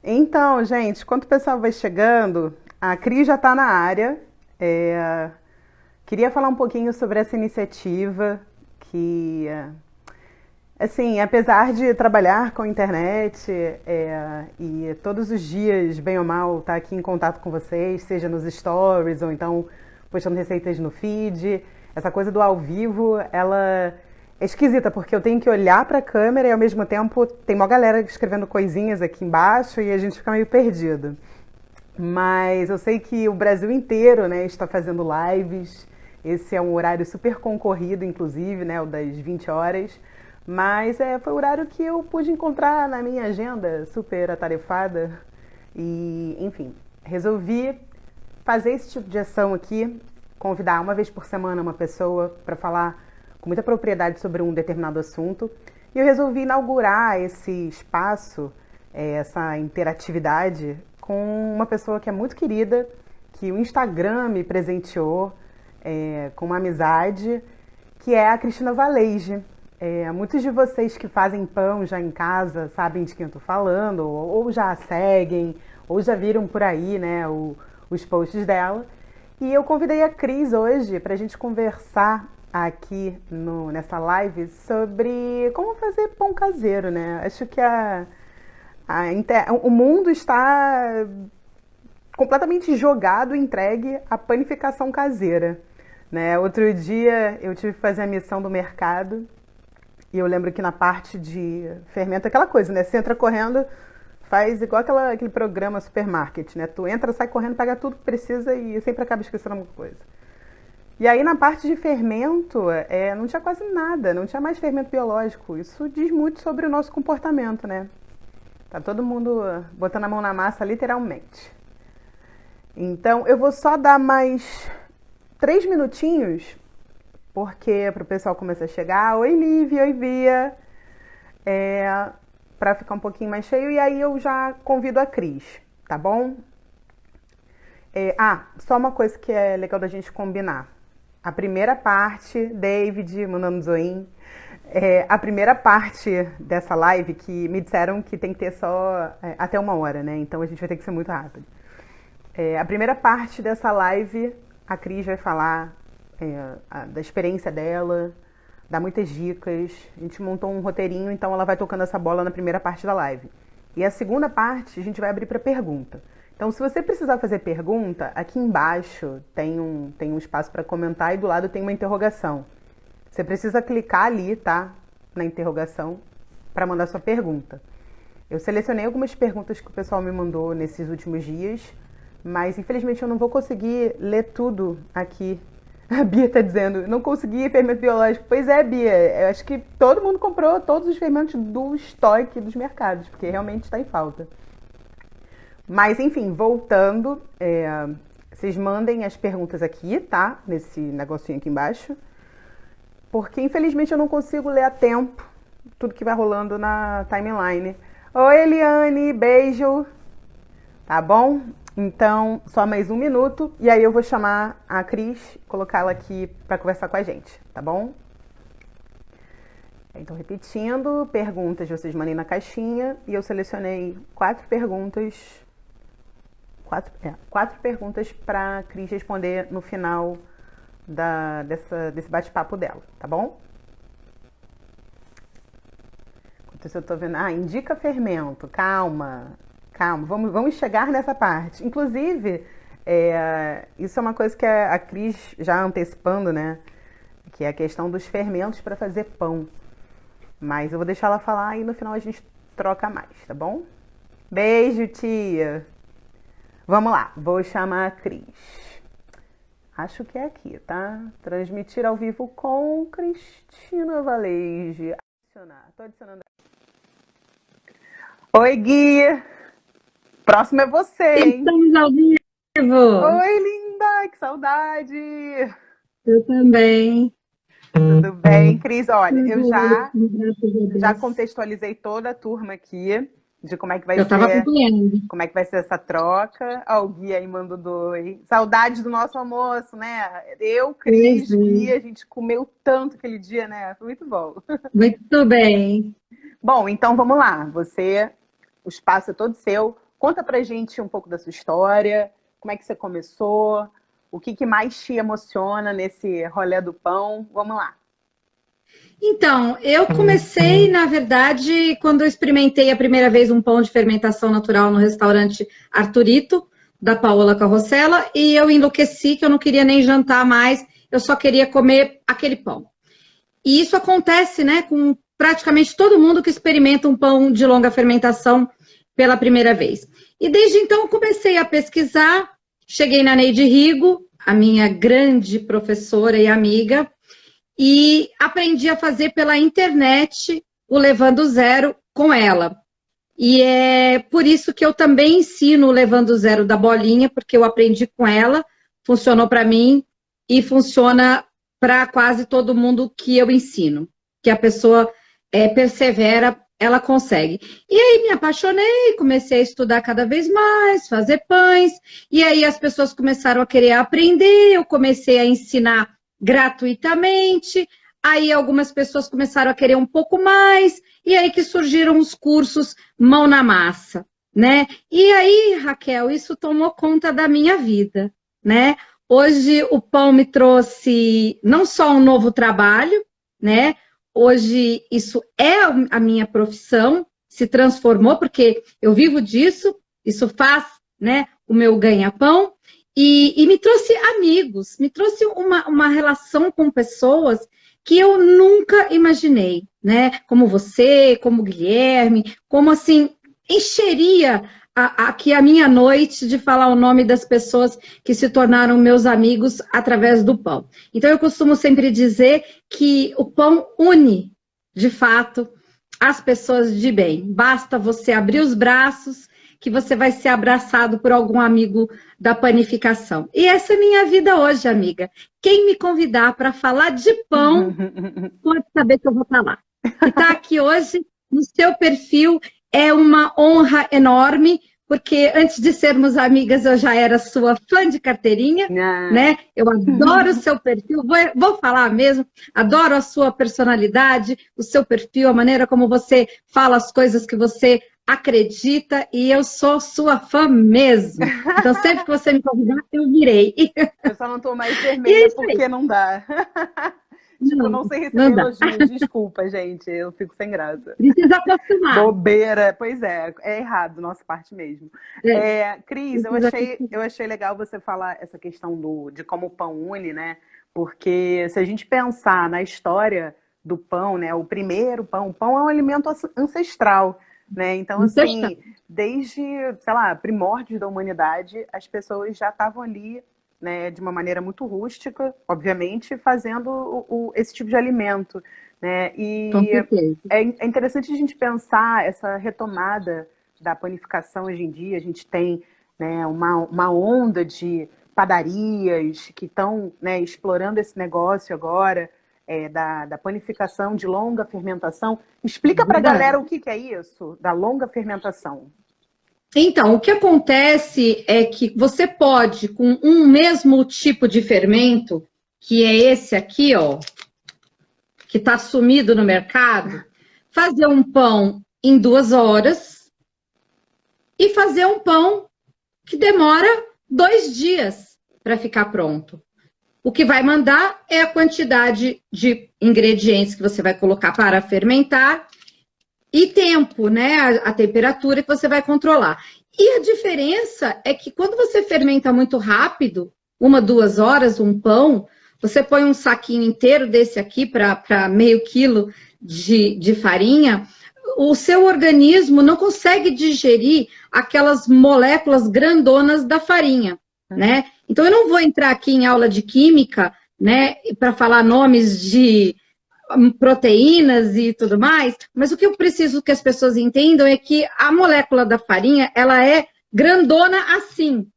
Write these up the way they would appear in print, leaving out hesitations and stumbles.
Então, gente, enquanto o pessoal vai chegando, a Cris já está na área. É, Queria falar um pouquinho sobre essa iniciativa que, assim, apesar de trabalhar com internet e todos os dias, bem ou mal, estar aqui em contato com vocês, seja nos stories ou então postando receitas no feed, essa coisa do ao vivo, ela é esquisita, porque eu tenho que olhar para a câmera e ao mesmo tempo tem uma galera escrevendo coisinhas aqui embaixo e a gente fica meio perdido. Mas eu sei que o Brasil inteiro, né, está fazendo lives. Esse é um horário super concorrido, inclusive, né, o das 20 horas. Mas foi o horário que eu pude encontrar na minha agenda super atarefada. E, enfim, resolvi fazer esse tipo de ação aqui, convidar uma vez por semana uma pessoa para falar com muita propriedade sobre um determinado assunto. E eu resolvi inaugurar esse espaço, essa interatividade, com uma pessoa que é muito querida, que o Instagram me presenteou com uma amizade, que é a Cristina Vallejo. Muitos de vocês que fazem pão já em casa sabem de quem eu estou falando, ou já a seguem, ou já viram por aí, né, os posts dela. E eu convidei a Cris hoje para a gente conversar aqui nessa live sobre como fazer pão caseiro, né? Acho que o mundo está completamente jogado, entregue à panificação caseira, né? Outro dia eu tive que fazer a missão do mercado e eu lembro que na parte de fermento, aquela coisa, né? Você entra correndo, faz igual aquele programa supermarket, né? Tu entra, sai correndo, pega tudo que precisa e sempre acaba esquecendo alguma coisa. E aí na parte de fermento, não tinha quase nada, não tinha mais fermento biológico. Isso diz muito sobre o nosso comportamento, né? Tá todo mundo botando a mão na massa, literalmente. Então, eu vou só dar mais 3 minutinhos, porque para o pessoal começar a chegar. Oi, Lívia, oi, Bia. Para ficar um pouquinho mais cheio. E aí eu já convido a Cris, tá bom? Só uma coisa que é legal da gente combinar. A primeira parte, David mandando zoinho. A primeira parte dessa live, que me disseram que tem que ter só até 1 hora, né? Então a gente vai ter que ser muito rápido. A primeira parte dessa live, a Cris vai falar da experiência dela, dar muitas dicas. A gente montou um roteirinho, então ela vai tocando essa bola na primeira parte da live. E a segunda parte, a gente vai abrir para pergunta. Então, se você precisar fazer pergunta, aqui embaixo tem um espaço para comentar e do lado tem uma interrogação. Você precisa clicar ali, tá? Na interrogação, para mandar sua pergunta. Eu selecionei algumas perguntas que o pessoal me mandou nesses últimos dias, mas infelizmente eu não vou conseguir ler tudo aqui. A Bia tá dizendo, não consegui fermento biológico. Pois é, Bia, eu acho que todo mundo comprou todos os fermentos do estoque dos mercados, porque realmente está em falta. Mas enfim, voltando, vocês mandem as perguntas aqui, tá? Nesse negocinho aqui embaixo. Porque infelizmente eu não consigo ler a tempo tudo que vai rolando na timeline. Oi, Eliane, beijo. Tá bom? Então, só mais 1 minuto e aí eu vou chamar a Cris, colocá-la aqui para conversar com a gente, tá bom? Então, repetindo, perguntas vocês mandem na caixinha e eu selecionei 4 perguntas, quatro perguntas para a Cris responder no final desse bate-papo dela, tá bom? Enquanto isso eu tô vendo... indica fermento, calma, vamos chegar nessa parte. Inclusive, isso é uma coisa que a Cris já antecipando, né? Que é a questão dos fermentos para fazer pão. Mas eu vou deixar ela falar e no final a gente troca mais, tá bom? Beijo, tia! Vamos lá, vou chamar a Cris. Acho que é aqui, tá? Transmitir ao vivo com Cristina Vallejo. Tô adicionando. Oi, Gui! Próximo é você, hein? Estamos ao vivo! Oi, linda! Que saudade! Eu também. Tudo bem, Cris? Olha, eu Tudo ótimo, graças a já Deus. contextualizei toda a turma aqui de Eu estava acompanhando. como é que vai ser essa troca. Ó, o Gui aí mandou dois. Saudade do nosso almoço, né? Eu, Pois Cris, Gui, é. a gente comeu tanto aquele dia, né? Foi muito bom. Muito bem. Bom, então vamos lá. O espaço é todo seu. Conta pra gente um pouco da sua história, como é que você começou, o que mais te emociona nesse rolê do pão. Vamos lá. Então, eu comecei, na verdade, quando eu experimentei a primeira vez um pão de fermentação natural no restaurante Arturito, da Paola Carrossela, e eu enlouqueci, que eu não queria nem jantar mais, eu só queria comer aquele pão. E isso acontece, né, com praticamente todo mundo que experimenta um pão de longa fermentação pela primeira vez. E desde então eu comecei a pesquisar, cheguei na Neide Rigo, a minha grande professora e amiga, e aprendi a fazer pela internet o Levando Zero com ela. E é por isso que eu também ensino o Levando Zero da bolinha, porque eu aprendi com ela, funcionou para mim e funciona para quase todo mundo que eu ensino. Que a pessoa persevera, ela consegue. E aí me apaixonei, comecei a estudar cada vez mais, fazer pães, e aí as pessoas começaram a querer aprender, eu comecei a ensinar gratuitamente, aí algumas pessoas começaram a querer um pouco mais, e aí que surgiram os cursos mão na massa, né? E aí, Raquel, isso tomou conta da minha vida, né? Hoje o pão me trouxe não só um novo trabalho, né? Hoje isso é a minha profissão, se transformou, porque eu vivo disso, isso faz, né, o meu ganha-pão, e me trouxe amigos, me trouxe uma relação com pessoas que eu nunca imaginei, né? Como você, como o Guilherme, como assim, encheria aqui a minha noite de falar o nome das pessoas que se tornaram meus amigos através do pão. Então eu costumo sempre dizer que o pão une, de fato, as pessoas de bem. Basta você abrir os braços que você vai ser abraçado por algum amigo da panificação. E essa é minha vida hoje, amiga. Quem me convidar para falar de pão, pode saber que eu vou estar lá. E estar aqui hoje no seu perfil é uma honra enorme, porque antes de sermos amigas, eu já era sua fã de carteirinha, né? Eu adoro o seu perfil, vou falar mesmo, adoro a sua personalidade, o seu perfil, a maneira como você fala as coisas que você acredita, e eu sou sua fã mesmo. Então, sempre que você me convidar, eu virei. Eu só não tô mais vermelha porque não dá. Tipo, não sei receber elogios. Desculpa, gente. Eu fico sem graça. Precisa acostumar. Bobeira. Pois é errado, nossa parte mesmo. Cris, eu achei legal você falar essa questão de como o pão une, né? Porque se a gente pensar na história do pão, né? O primeiro pão, o pão é um alimento ancestral, né? Então, assim, desde, sei lá, primórdios da humanidade, as pessoas já estavam ali, né, de uma maneira muito rústica, obviamente, fazendo esse tipo de alimento, né? E é interessante a gente pensar essa retomada da panificação hoje em dia. A gente tem, né, uma onda de padarias que estão, né, explorando esse negócio agora, da panificação de longa fermentação. Explica para a galera o que é isso, da longa fermentação. Então, o que acontece é que você pode, com um mesmo tipo de fermento, que é esse aqui, ó, que está sumido no mercado, fazer um pão em 2 horas e fazer um pão que demora 2 dias para ficar pronto. O que vai mandar é a quantidade de ingredientes que você vai colocar para fermentar e tempo, né? A temperatura que você vai controlar. E a diferença é que quando você fermenta muito rápido, 1, 2 horas, um pão, você põe um saquinho inteiro desse aqui para meio quilo de farinha, o seu organismo não consegue digerir aquelas moléculas grandonas da farinha, né? Então, eu não vou entrar aqui em aula de química, né, para falar nomes de proteínas e tudo mais, mas o que eu preciso que as pessoas entendam é que a molécula da farinha, ela é grandona assim,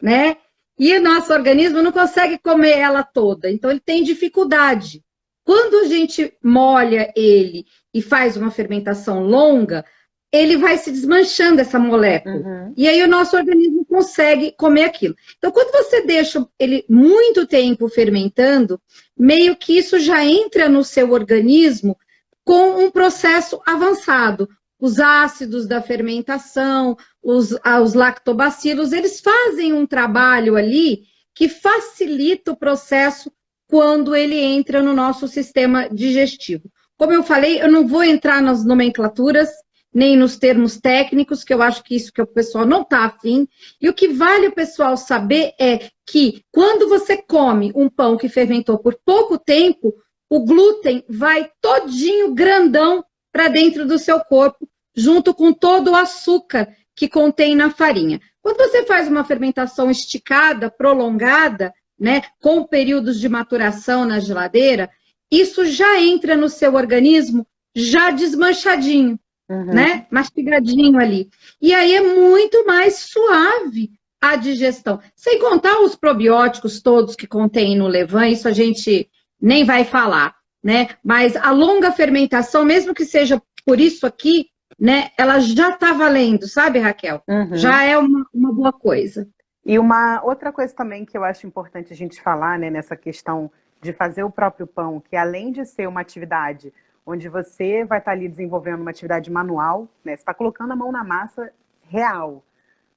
né? E o nosso organismo não consegue comer ela toda, então ele tem dificuldade. Quando a gente molha ele e faz uma fermentação longa, ele vai se desmanchando, essa molécula. Uhum. E aí o nosso organismo consegue comer aquilo. Então, quando você deixa ele muito tempo fermentando, meio que isso já entra no seu organismo com um processo avançado. Os ácidos da fermentação, os lactobacilos, eles fazem um trabalho ali que facilita o processo quando ele entra no nosso sistema digestivo. Como eu falei, eu não vou entrar nas nomenclaturas, nem nos termos técnicos, que eu acho que isso que o pessoal não está afim. E o que vale o pessoal saber é que quando você come um pão que fermentou por pouco tempo, o glúten vai todinho grandão para dentro do seu corpo, junto com todo o açúcar que contém na farinha. Quando você faz uma fermentação esticada, prolongada, né, com períodos de maturação na geladeira, isso já entra no seu organismo já desmanchadinho, né, mastigadinho ali. E aí é muito mais suave a digestão. Sem contar os probióticos todos que contém no levain, isso a gente nem vai falar, né? Mas a longa fermentação, mesmo que seja por isso aqui, né, ela já está valendo, sabe, Raquel? Já é uma boa coisa. E uma outra coisa também que eu acho importante a gente falar, né, nessa questão de fazer o próprio pão, que além de ser uma atividade onde você vai estar ali desenvolvendo uma atividade manual, né, você está colocando a mão na massa real.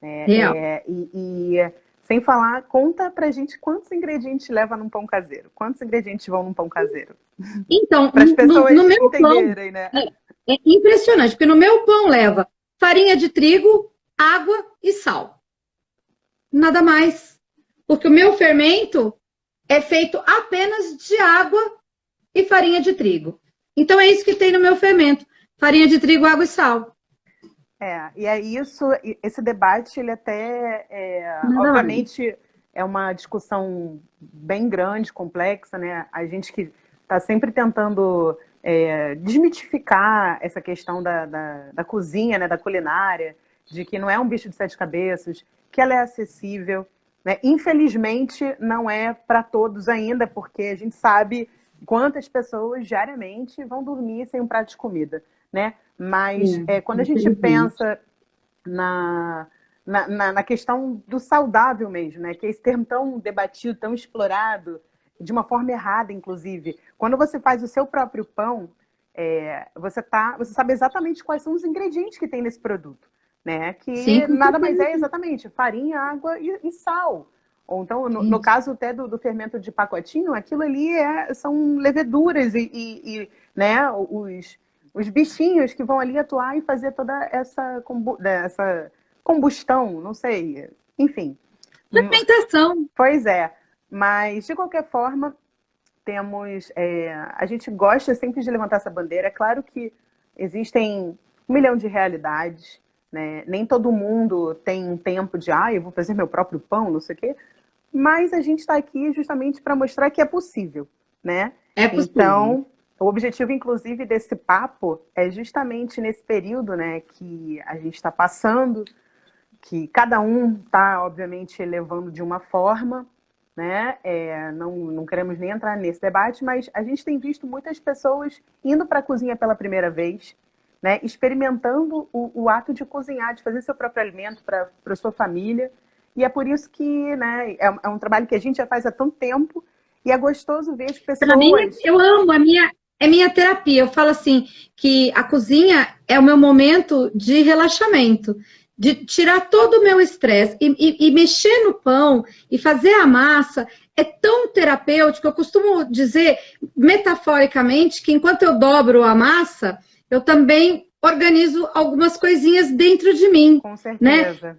Real. Sem falar, conta pra gente quantos ingredientes leva num pão caseiro. Quantos ingredientes vão num pão caseiro? Então, para as pessoas no meu entenderem, pão, né? É impressionante, porque no meu pão leva farinha de trigo, água e sal. Nada mais. Porque o meu fermento é feito apenas de água e farinha de trigo. Então é isso que tem no meu fermento. Farinha de trigo, água e sal. E é isso, esse debate, ele até, obviamente, é uma discussão bem grande, complexa, né? A gente que está sempre tentando desmitificar essa questão da cozinha, né? Da culinária, de que não é um bicho de sete cabeças, que ela é acessível, né? Infelizmente, não é para todos ainda, porque a gente sabe quantas pessoas diariamente vão dormir sem um prato de comida, né? Mas quando a gente pensa na questão do saudável mesmo, né? Que é esse termo tão debatido, tão explorado, de uma forma errada, inclusive. Quando você faz o seu próprio pão, você sabe exatamente quais são os ingredientes que tem nesse produto, né? Que Sim, nada mais é exatamente farinha, água e sal. Ou então, no caso até do fermento de pacotinho, aquilo ali são leveduras né, os bichinhos que vão ali atuar e fazer toda essa combustão, não sei, enfim. Fermentação. Pois é, mas de qualquer forma, a gente gosta sempre de levantar essa bandeira. É claro que existem 1 milhão de realidades, né? Nem todo mundo tem tempo de, eu vou fazer meu próprio pão, não sei o quê. Mas a gente está aqui justamente para mostrar que é possível, né? É possível. Então, o objetivo, inclusive, desse papo é justamente nesse período, né, que a gente está passando, que cada um está, obviamente, levando de uma forma, né? Não queremos nem entrar nesse debate, mas a gente tem visto muitas pessoas indo para a cozinha pela primeira vez, né, experimentando o ato de cozinhar, de fazer seu próprio alimento para a sua família. E é por isso que, né, é um trabalho que a gente já faz há tanto tempo e é gostoso ver as pessoas... Para mim, eu amo, é minha terapia. Eu falo assim, que a cozinha é o meu momento de relaxamento, de tirar todo o meu estresse e mexer no pão e fazer a massa é tão terapêutico. Eu costumo dizer, metaforicamente, que enquanto eu dobro a massa, eu também organizo algumas coisinhas dentro de mim. Com certeza. Né?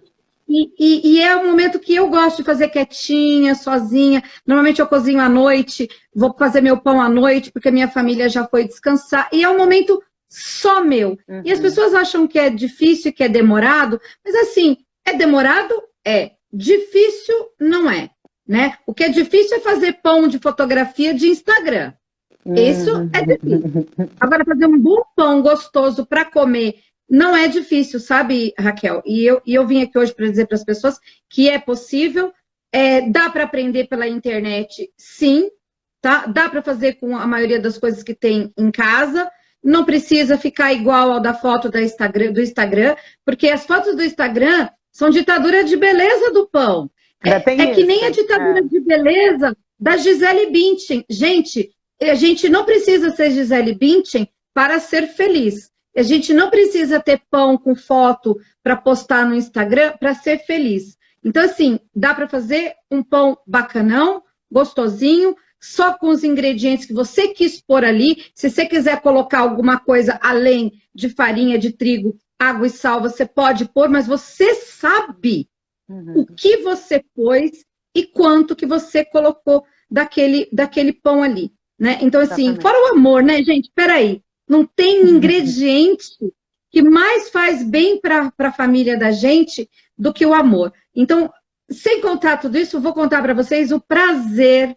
E é um momento que eu gosto de fazer quietinha, sozinha. Normalmente eu cozinho à noite, vou fazer meu pão à noite, porque a minha família já foi descansar. E é um momento só meu. E as pessoas acham que é difícil, que é demorado. Mas assim, é demorado? É. Difícil? Não é. Né? O que é difícil é fazer pão de fotografia de Instagram. Isso é difícil. Agora, fazer um bom pão gostoso para comer não é difícil, sabe, Raquel? E eu vim aqui hoje para dizer para as pessoas que é possível, dá para aprender pela internet, sim, tá? Dá para fazer com a maioria das coisas que tem em casa, não precisa ficar igual ao da foto do Instagram, porque as fotos do Instagram são ditadura de beleza do pão. É que nem a ditadura de beleza da Gisele Bündchen. Gente, a gente não precisa ser Gisele Bündchen para ser feliz. A gente não precisa ter pão com foto para postar no Instagram para ser feliz. Então, assim, dá para fazer um pão bacanão, gostosinho, só com os ingredientes que você quis pôr ali. Se você quiser colocar alguma coisa além de farinha de trigo, água e sal, você pode pôr, mas você sabe o que você pôs e quanto que você colocou daquele pão ali, né? Então, assim, Exatamente. fora o amor, né, gente? Peraí, não tem ingrediente que mais faz bem para a família da gente do que o amor. Então, sem contar tudo isso, eu vou contar para vocês o prazer,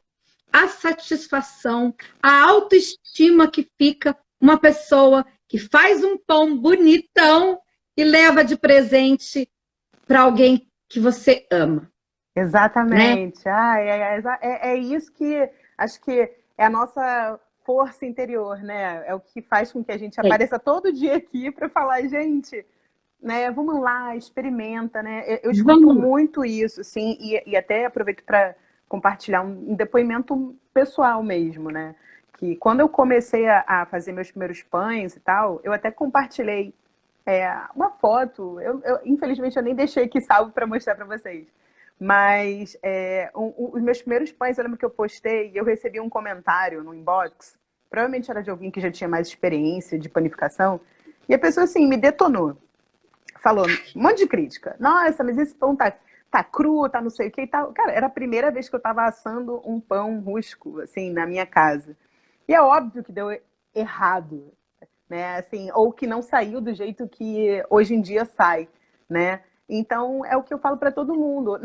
a satisfação, a autoestima que fica uma pessoa que faz um pão bonitão e leva de presente para alguém que você ama. Exatamente. É isso que acho que é a nossa força interior, né? É o que faz com que a gente apareça todo dia aqui para falar, gente, né? Vamos lá, experimenta, né? Eu escuto muito isso, assim, e até aproveito para compartilhar um depoimento pessoal mesmo, né? Que quando eu comecei a fazer meus primeiros pães e tal, eu até compartilhei uma foto. Infelizmente eu nem deixei aqui salvo para mostrar para vocês. Mas os meus primeiros pães, eu lembro que eu postei e eu recebi um comentário no inbox, provavelmente era de alguém que já tinha mais experiência de panificação, e a pessoa assim me detonou. Falou um monte de crítica. Nossa, mas esse pão tá cru, tá não sei o que e tal. Cara, era a primeira vez que eu tava assando um pão rústico, assim, na minha casa. E é óbvio que deu errado, né? Assim, ou que não saiu do jeito que hoje em dia sai, né? Então, é o que eu falo para todo mundo.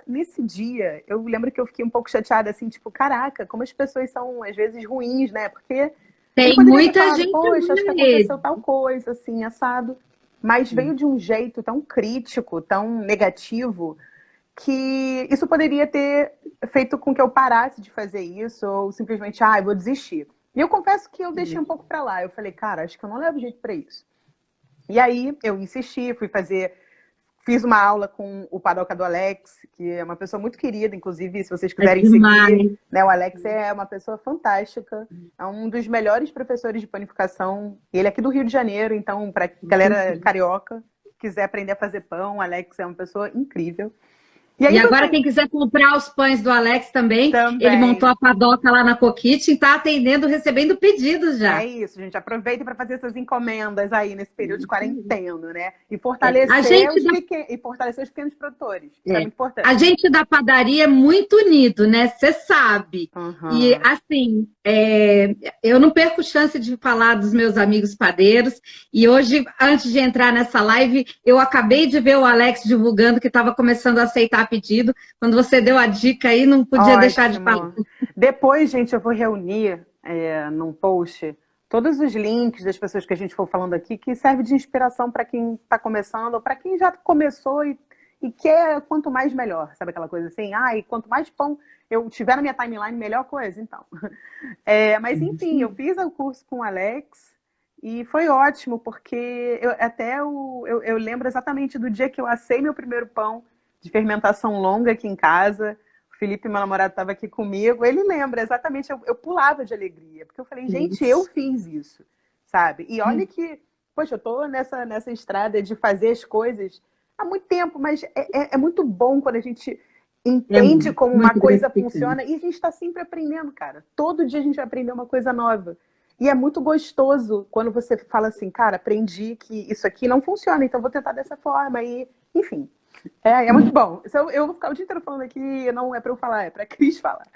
Nesse dia, eu lembro que eu fiquei um pouco chateada, assim, tipo, caraca, como as pessoas são, às vezes, ruins, né? Porque tem muita falado, gente poxa, acho que aconteceu tal coisa, assim, assado. Mas veio de um jeito tão crítico, tão negativo, que isso poderia ter feito com que eu parasse de fazer isso, ou simplesmente, eu vou desistir. E eu confesso que eu deixei um pouco para lá. Eu falei, cara, acho que eu não levo jeito para isso. E aí, eu insisti, fiz uma aula com o Padoca do Alex, que é uma pessoa muito querida, inclusive, se vocês quiserem seguir, né? O Alex é uma pessoa fantástica, é um dos melhores professores de panificação. Ele é aqui do Rio de Janeiro, então, para galera carioca, quiser aprender a fazer pão, o Alex é uma pessoa incrível. E agora, quem quiser comprar os pães do Alex também, ele montou a padoca lá na Coquite e está atendendo, recebendo pedidos já. É isso, gente. Aproveita para fazer essas encomendas aí nesse período de quarentena, né? E fortalecer, fortalecer os pequenos produtores. Isso é muito importante. A gente da padaria é muito unido, né? Você sabe. E, assim, eu não perco chance de falar dos meus amigos padeiros. E hoje, antes de entrar nessa live, eu acabei de ver o Alex divulgando que estava começando a aceitar pedido. Quando você deu a dica aí, não podia deixar de falar. Depois, gente, eu vou reunir num post todos os links das pessoas que a gente for falando aqui, que serve de inspiração para quem está começando, ou para quem já começou e quer quanto mais melhor. Sabe aquela coisa assim? E quanto mais pão eu tiver na minha timeline, melhor coisa, então. Mas, enfim, eu fiz o curso com o Alex e foi ótimo, porque eu lembro exatamente do dia que eu assei meu primeiro pão de fermentação longa aqui em casa. O Felipe, meu namorado, estava aqui comigo. Ele lembra exatamente, eu pulava de alegria, porque eu falei, gente, eu fiz isso, sabe? E olha que, poxa, eu tô nessa estrada de fazer as coisas há muito tempo, mas é muito bom quando a gente entende como uma coisa funciona, e a gente está sempre aprendendo, cara. Todo dia a gente vai aprender uma coisa nova. E é muito gostoso quando você fala assim, cara, aprendi que isso aqui não funciona, então vou tentar dessa forma. E, enfim, é muito bom. Eu vou ficar o dia inteiro falando aqui, não é para eu falar, é para a Cris falar.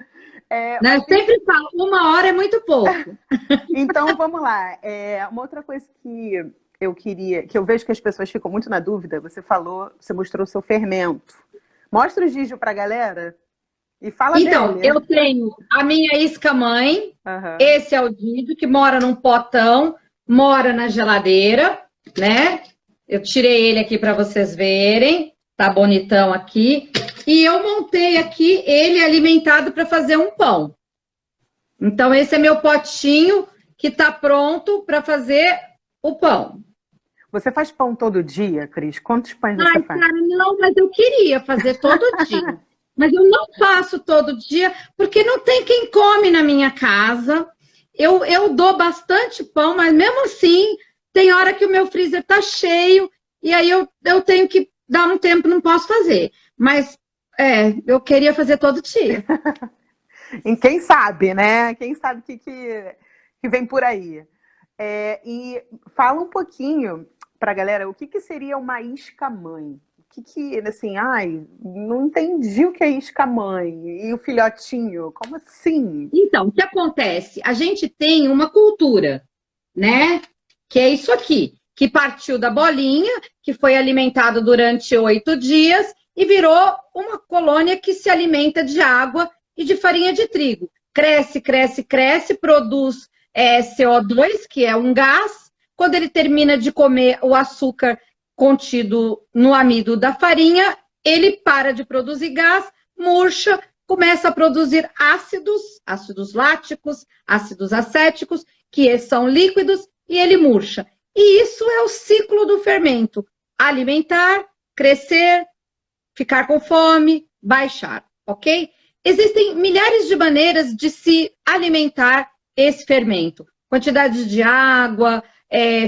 Eu sempre falo, 1 hora é muito pouco. Então, vamos lá. Uma outra coisa que eu queria, que eu vejo que as pessoas ficam muito na dúvida, você mostrou o seu fermento. Mostra o Gijo para a galera e fala dele. Então, eu tenho a minha isca-mãe, esse é o Gijo, que mora num potão, mora na geladeira, né? Eu tirei ele aqui para vocês verem, tá bonitão aqui. E eu montei aqui ele alimentado para fazer um pão. Então, esse é meu potinho que tá pronto para fazer o pão. Você faz pão todo dia, Cris? Quantos pães você faz? Cara, não, mas eu queria fazer todo dia. Mas eu não faço todo dia, porque não tem quem come na minha casa. Eu dou bastante pão, mas mesmo assim, Tem hora que o meu freezer tá cheio, e aí eu tenho que dar um tempo, não posso fazer. Mas, eu queria fazer todo dia. E quem sabe, né? Quem sabe o que vem por aí. E fala um pouquinho pra galera o que seria uma isca-mãe. Assim, ai, não entendi o que é isca-mãe. E o filhotinho, como assim? Então, o que acontece? A gente tem uma cultura, né? Que é isso aqui, que partiu da bolinha, que foi alimentado durante 8 dias e virou uma colônia que se alimenta de água e de farinha de trigo. Cresce, cresce, cresce, produz CO2, que é um gás. Quando ele termina de comer o açúcar contido no amido da farinha, ele para de produzir gás, murcha, começa a produzir ácidos láticos, ácidos acéticos, que são líquidos, e ele murcha. E isso é o ciclo do fermento: alimentar, crescer, ficar com fome, baixar, ok? Existem milhares de maneiras de se alimentar esse fermento. Quantidade de água,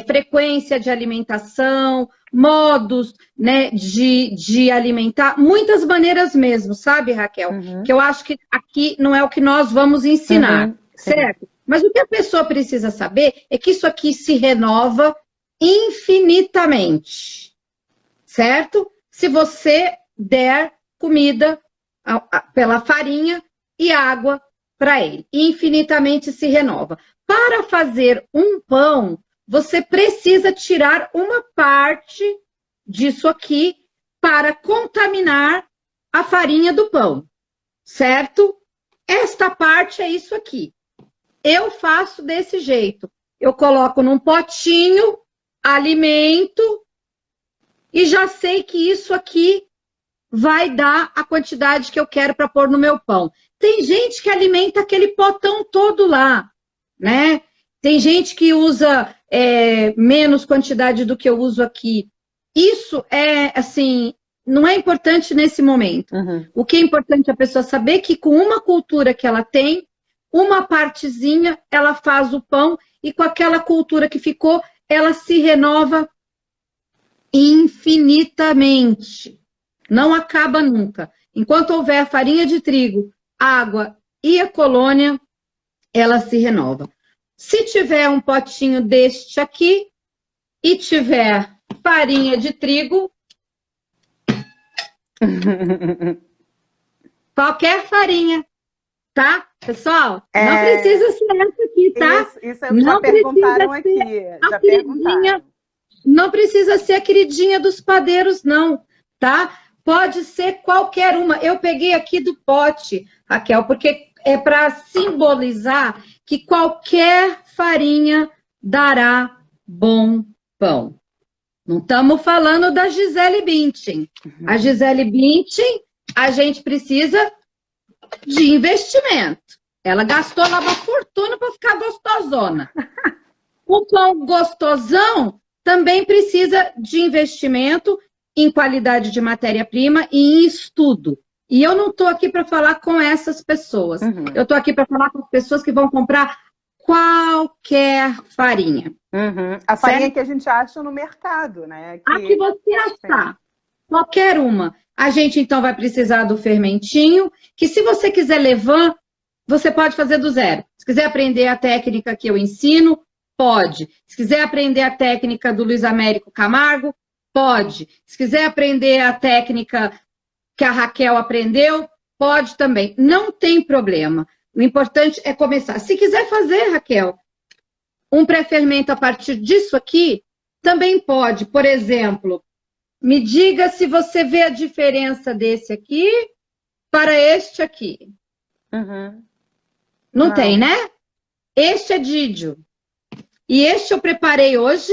frequência de alimentação, modos, né, de alimentar, muitas maneiras mesmo, sabe, Raquel? Que eu acho que aqui não é o que nós vamos ensinar, certo? Mas o que a pessoa precisa saber é que isso aqui se renova infinitamente, certo? Se você der comida pela farinha e água para ele, infinitamente se renova. Para fazer um pão, você precisa tirar uma parte disso aqui para contaminar a farinha do pão, certo? Esta parte é isso aqui. Eu faço desse jeito. Eu coloco num potinho, alimento, e já sei que isso aqui vai dar a quantidade que eu quero para pôr no meu pão. Tem gente que alimenta aquele potão todo lá, né? Tem gente que usa menos quantidade do que eu uso aqui. Isso assim, não é importante nesse momento. O que é importante é a pessoa saber que com uma cultura que ela tem, uma partezinha, ela faz o pão, e com aquela cultura que ficou, ela se renova infinitamente. Não acaba nunca. Enquanto houver farinha de trigo, água e a colônia, ela se renova. Se tiver um potinho deste aqui e tiver farinha de trigo, qualquer farinha, tá? Pessoal, não precisa ser essa aqui, tá? Isso já perguntaram aqui. Já perguntaram. Não precisa ser a queridinha dos padeiros, não, tá? Pode ser qualquer uma. Eu peguei aqui do pote, Raquel, porque é para simbolizar que qualquer farinha dará bom pão. Não estamos falando da Gisele Bündchen. A Gisele Bündchen, a gente precisa de investimento. Ela gastou lá uma fortuna para ficar gostosona. O pão gostosão também precisa de investimento em qualidade de matéria-prima e em estudo. E eu não estou aqui para falar com essas pessoas. Eu estou aqui para falar com as pessoas que vão comprar qualquer farinha. A farinha que a gente acha no mercado, né? A que você achar. Qualquer uma. A gente, então, vai precisar do fermentinho, que se você quiser levar, você pode fazer do zero. Se quiser aprender a técnica que eu ensino, pode. Se quiser aprender a técnica do Luiz Américo Camargo, pode. Se quiser aprender a técnica que a Raquel aprendeu, pode também. Não tem problema. O importante é começar. Se quiser fazer, Raquel, um pré-fermento a partir disso aqui, também pode. Por exemplo, me diga se você vê a diferença desse aqui para este aqui. Não tem, né? Este é Didio. E este eu preparei hoje,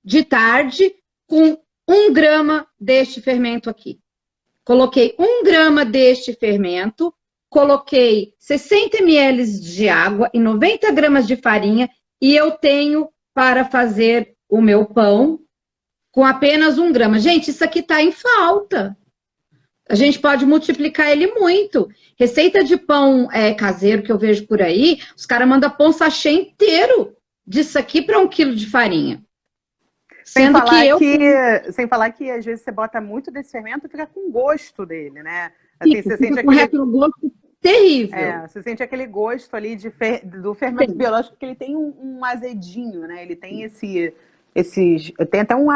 de tarde, com 1 grama deste fermento aqui. Coloquei 1 grama deste fermento, coloquei 60 ml de água e 90 gramas de farinha, e eu tenho para fazer o meu pão com apenas 1 grama. Gente, isso aqui está em falta. A gente pode multiplicar ele muito. Receita de pão caseiro que eu vejo por aí, os caras mandam pão sachê inteiro disso aqui para 1 quilo de farinha. Sem Sendo que falar eu sem falar que às vezes você bota muito desse fermento e fica com gosto dele, né? Assim, fico, você fica sente com retrogosto terrível. você sente aquele gosto ali do fermento Tem. biológico, que ele tem um azedinho, né? Ele tem tem até um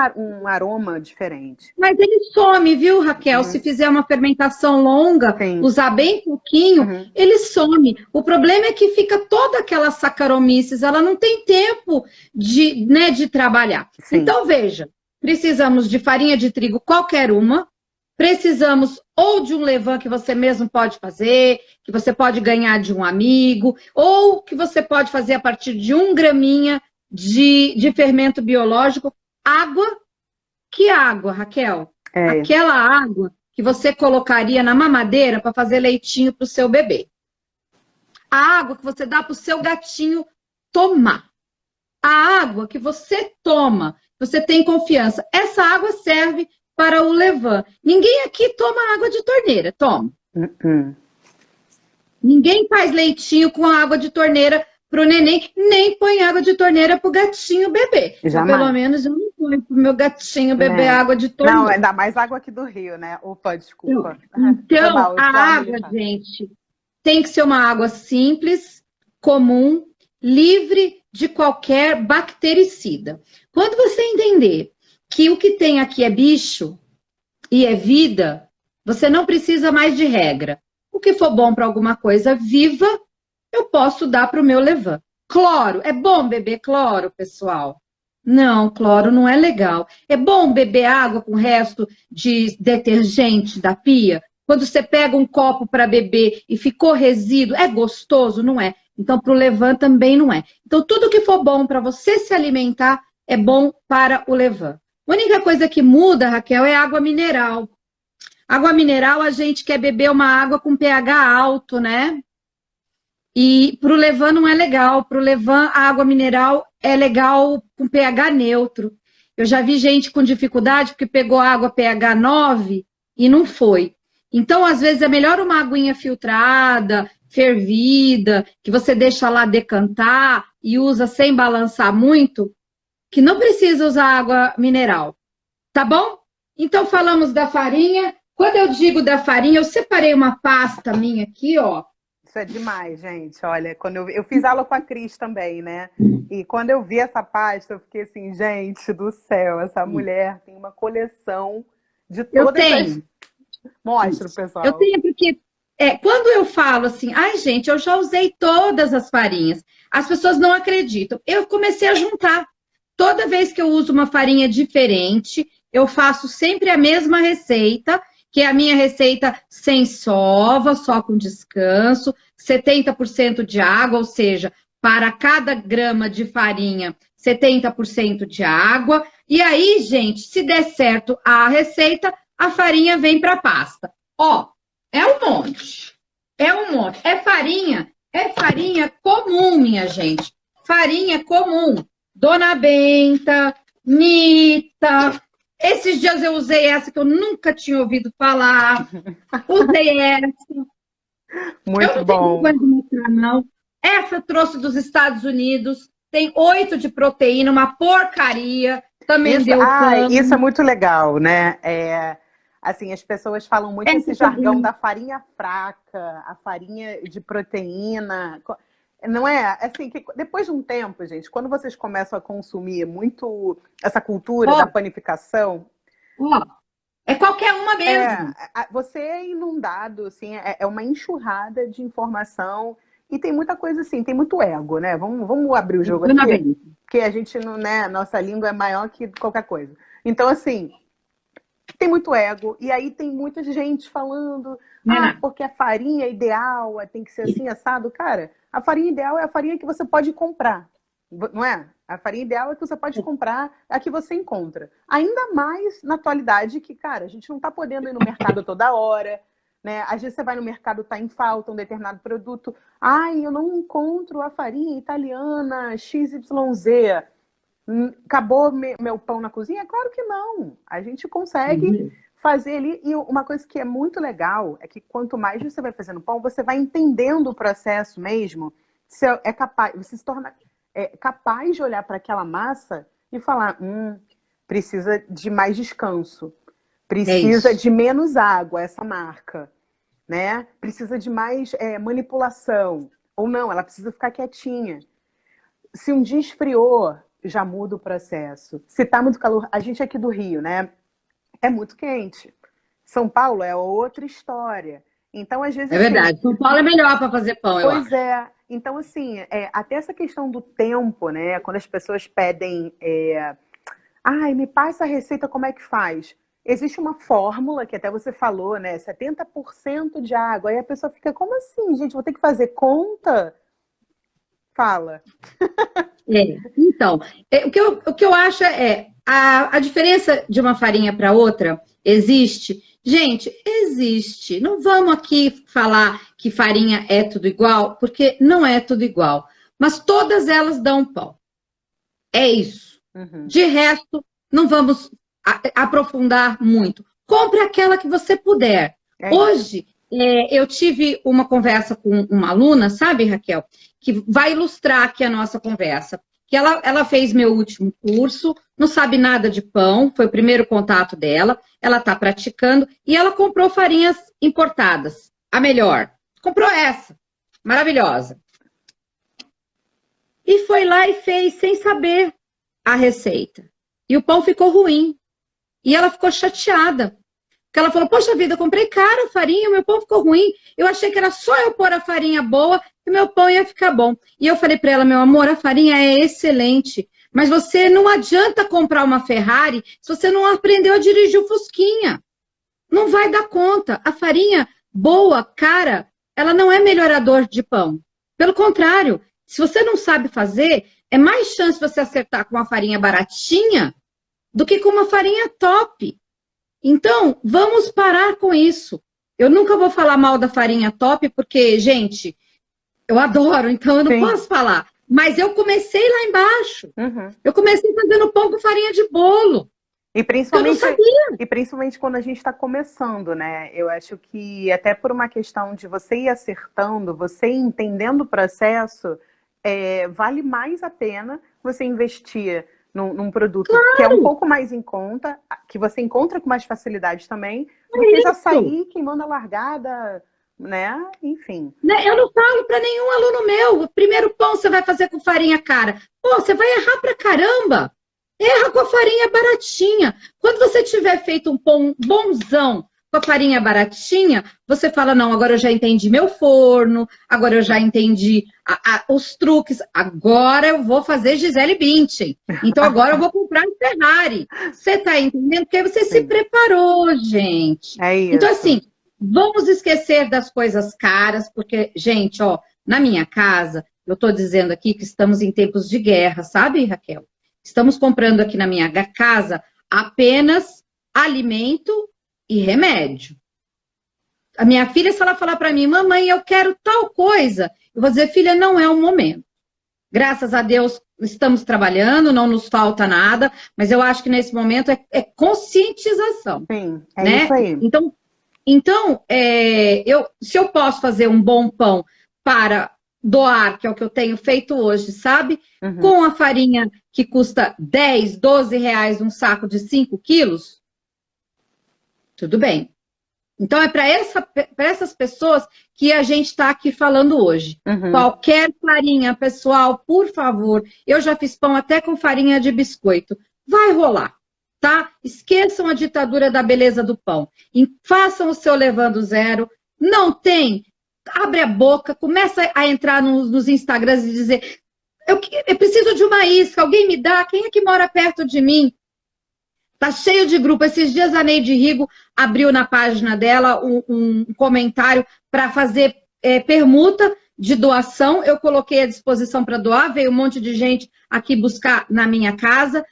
aroma diferente. Mas ele some, viu, Raquel? Se Uhum. fizer uma fermentação longa, Sim. usar bem pouquinho, Uhum. ele some. O problema é que fica toda aquela saccharomyces, ela não tem tempo de, né, de trabalhar. Sim. Então, veja, precisamos de farinha de trigo qualquer uma, precisamos ou de um levain que você mesmo pode fazer, que você pode ganhar de um amigo, ou que você pode fazer a partir de 1 graminha de fermento biológico, água. Que água, Raquel? É. Aquela água que você colocaria na mamadeira para fazer leitinho para o seu bebê. A água que você dá para o seu gatinho tomar. A água que você toma, você tem confiança. Essa água serve para o levain. Ninguém aqui toma água de torneira, toma. Uhum. Ninguém faz leitinho com água de torneira para o neném, nem põe água de torneira para o gatinho beber. Eu, pelo Jamais. menos, eu não ponho para o meu gatinho beber Né? água de Não, torneira. ainda mais água aqui do Rio, né? Opa, desculpa. Foi Então, mal, eu a precisava água, militar. gente, tem que ser uma água simples, comum, livre de qualquer bactericida. Quando você entender que o que tem aqui é bicho e é vida, você não precisa mais de regra. O que for bom para alguma coisa viva, eu posso dar para o meu levain. Cloro, é bom beber cloro, pessoal? Não, cloro não é legal. É bom beber água com resto de detergente da pia? Quando você pega um copo para beber e ficou resíduo, é gostoso? Não é. Então, para o levain também não é. Então, tudo que for bom para você se alimentar é bom para o levain. A única coisa que muda, Raquel, é água mineral. Água mineral, a gente quer beber uma água com pH alto, né? E para o levain não é legal. Para o levain, a água mineral é legal com pH neutro. Eu já vi gente com dificuldade porque pegou água pH 9 e não foi. Então, às vezes, é melhor uma aguinha filtrada, fervida, que você deixa lá decantar e usa sem balançar muito, que não precisa usar água mineral. Tá bom? Então, falamos da farinha. Quando eu digo da farinha, eu separei uma pasta minha aqui, ó. Isso é demais, gente. Olha, quando eu fiz aula com a Cris também, né? E quando eu vi essa pasta, eu fiquei assim, gente do céu, essa mulher tem uma coleção de Eu todas as. tenho. Mostra, Eu pessoal. tenho porque quando eu falo assim, ai gente, eu já usei todas as farinhas, as pessoas não acreditam. Eu comecei a juntar. Toda vez que eu uso uma farinha diferente, eu faço sempre a mesma receita, que é a minha receita sem sova, só com descanso, 70% de água, ou seja, para cada grama de farinha, 70% de água. E aí, gente, se der certo a receita, a farinha vem para a pasta. Ó, é um monte. É um monte. É farinha comum, minha gente. Farinha comum. Dona Benta, Nita. Esses dias eu usei essa que eu nunca tinha ouvido falar. Usei essa. Eu Muito não tenho bom. vergonha de mostrar, não. Essa eu trouxe dos Estados Unidos. Tem 8 de proteína, uma porcaria. Também deu Isso é cano. muito legal, né? Assim, as pessoas falam muito esse Essa jargão também. da farinha fraca, a farinha de proteína. Não é? Assim, que depois de um tempo, gente, quando vocês começam a consumir muito essa cultura da Ó, panificação, ó. É qualquer uma mesmo. você é inundado, assim, é uma enxurrada de informação e tem muita coisa assim, tem muito ego, né? Vamos abrir o jogo Dona aqui, Benta. porque a gente não, né? Nossa língua é maior que qualquer coisa. Então, assim, tem muito ego, e aí tem muita gente falando, Não é nada. porque a farinha ideal tem que ser assim, assado. Cara, a farinha ideal é a farinha que você pode comprar, não é? A farinha ideal é que você pode comprar, é a que você encontra. Ainda mais na atualidade que, cara, a gente não tá podendo ir no mercado toda hora, né? Às vezes você vai no mercado, tá em falta um determinado produto. Ai, eu não encontro a farinha italiana XYZ. Acabou meu pão na cozinha? Claro que não. A gente consegue fazer ali. E uma coisa que é muito legal é que quanto mais você vai fazendo pão, você vai entendendo o processo mesmo. Você se torna capaz de olhar para aquela massa e falar: precisa de mais descanso, precisa de menos água, essa marca, né? Precisa de mais manipulação, ou não, ela precisa ficar quietinha. Se um dia esfriou, já muda o processo. Se tá muito calor, a gente aqui do Rio, né? É muito quente. São Paulo é outra história. Então, às vezes... É verdade. São Paulo é melhor para fazer pão, eu acho. Pois é. Então, assim, até essa questão do tempo, né? Quando as pessoas pedem... Ai, me passa a receita, como é que faz? Existe uma fórmula, que até você falou, né? 70% de água. Aí a pessoa fica, como assim, gente? Vou ter que fazer conta? Fala. Então, o que eu acho a diferença de uma farinha para outra existe. Gente, existe. Não vamos aqui falar que farinha é tudo igual, porque não é tudo igual. Mas todas elas dão pão. É isso. Uhum. De resto, não vamos aprofundar muito. Compre aquela que você puder. Hoje, eu tive uma conversa com uma aluna, sabe, Raquel? Que vai ilustrar aqui a nossa conversa. Que ela fez meu último curso, não sabe nada de pão, foi o primeiro contato dela, ela está praticando, e ela comprou farinhas importadas, a melhor. Comprou essa, maravilhosa. E foi lá e fez, sem saber a receita. E o pão ficou ruim. E ela ficou chateada. Porque ela falou, poxa vida, eu comprei caro a farinha, o meu pão ficou ruim. Eu achei que era só eu pôr a farinha boa e o meu pão ia ficar bom. E eu falei para ela, meu amor, a farinha é excelente, mas você não adianta comprar uma Ferrari se você não aprendeu a dirigir o Fusquinha. Não vai dar conta. A farinha boa, cara, ela não é melhorador de pão. Pelo contrário, se você não sabe fazer, é mais chance você acertar com uma farinha baratinha do que com uma farinha top. Então, vamos parar com isso. Eu nunca vou falar mal da farinha top, porque, gente, eu adoro, então eu não posso falar. Mas eu comecei lá embaixo. Uhum. Eu comecei fazendo pão com farinha de bolo. E principalmente, eu não sabia. E principalmente quando a gente está começando, né? Eu acho que até por uma questão de você ir acertando, você ir entendendo o processo, vale mais a pena você investir num produto que é um pouco mais em conta, que você encontra com mais facilidade também, do que já sair queimando a largada, né? Enfim. Eu não falo para nenhum aluno meu, o primeiro pão você vai fazer com farinha cara. Pô, você vai errar pra caramba. Erra com a farinha baratinha. Quando você tiver feito um pão bonzão com a farinha baratinha, você fala, não, agora eu já entendi meu forno, agora eu já entendi os truques, agora eu vou fazer Gisele Bündchen. Então agora eu vou comprar um Ferrari. Você tá entendendo? Porque você se preparou, gente. É isso. Então, assim, vamos esquecer das coisas caras, porque, gente, ó, na minha casa, eu tô dizendo aqui que estamos em tempos de guerra, sabe, Raquel? Estamos comprando aqui na minha casa apenas alimento e remédio. A minha filha, se ela falar para mim, mamãe, eu quero tal coisa, eu vou dizer, filha, não é o momento. Graças a Deus, estamos trabalhando, não nos falta nada, mas eu acho que nesse momento é conscientização. Sim, né? Isso aí. Então se eu posso fazer um bom pão para doar, que é o que eu tenho feito hoje, sabe? Uhum. Com a farinha que custa 10, 12 reais um saco de 5 quilos, tudo bem. Então é para essas pessoas que a gente está aqui falando hoje. Uhum. Qualquer farinha, pessoal, por favor, eu já fiz pão até com farinha de biscoito. Vai rolar, tá? Esqueçam a ditadura da beleza do pão. Façam o seu levando zero. Não tem? Abre a boca, começa a entrar nos Instagrams e dizer eu preciso de uma isca, alguém me dá? Quem é que mora perto de mim? Tá cheio de grupo. Esses dias a Neide Rigo abriu na página dela um comentário para fazer permuta de doação. Eu coloquei à disposição para doar, veio um monte de gente aqui buscar na minha casa.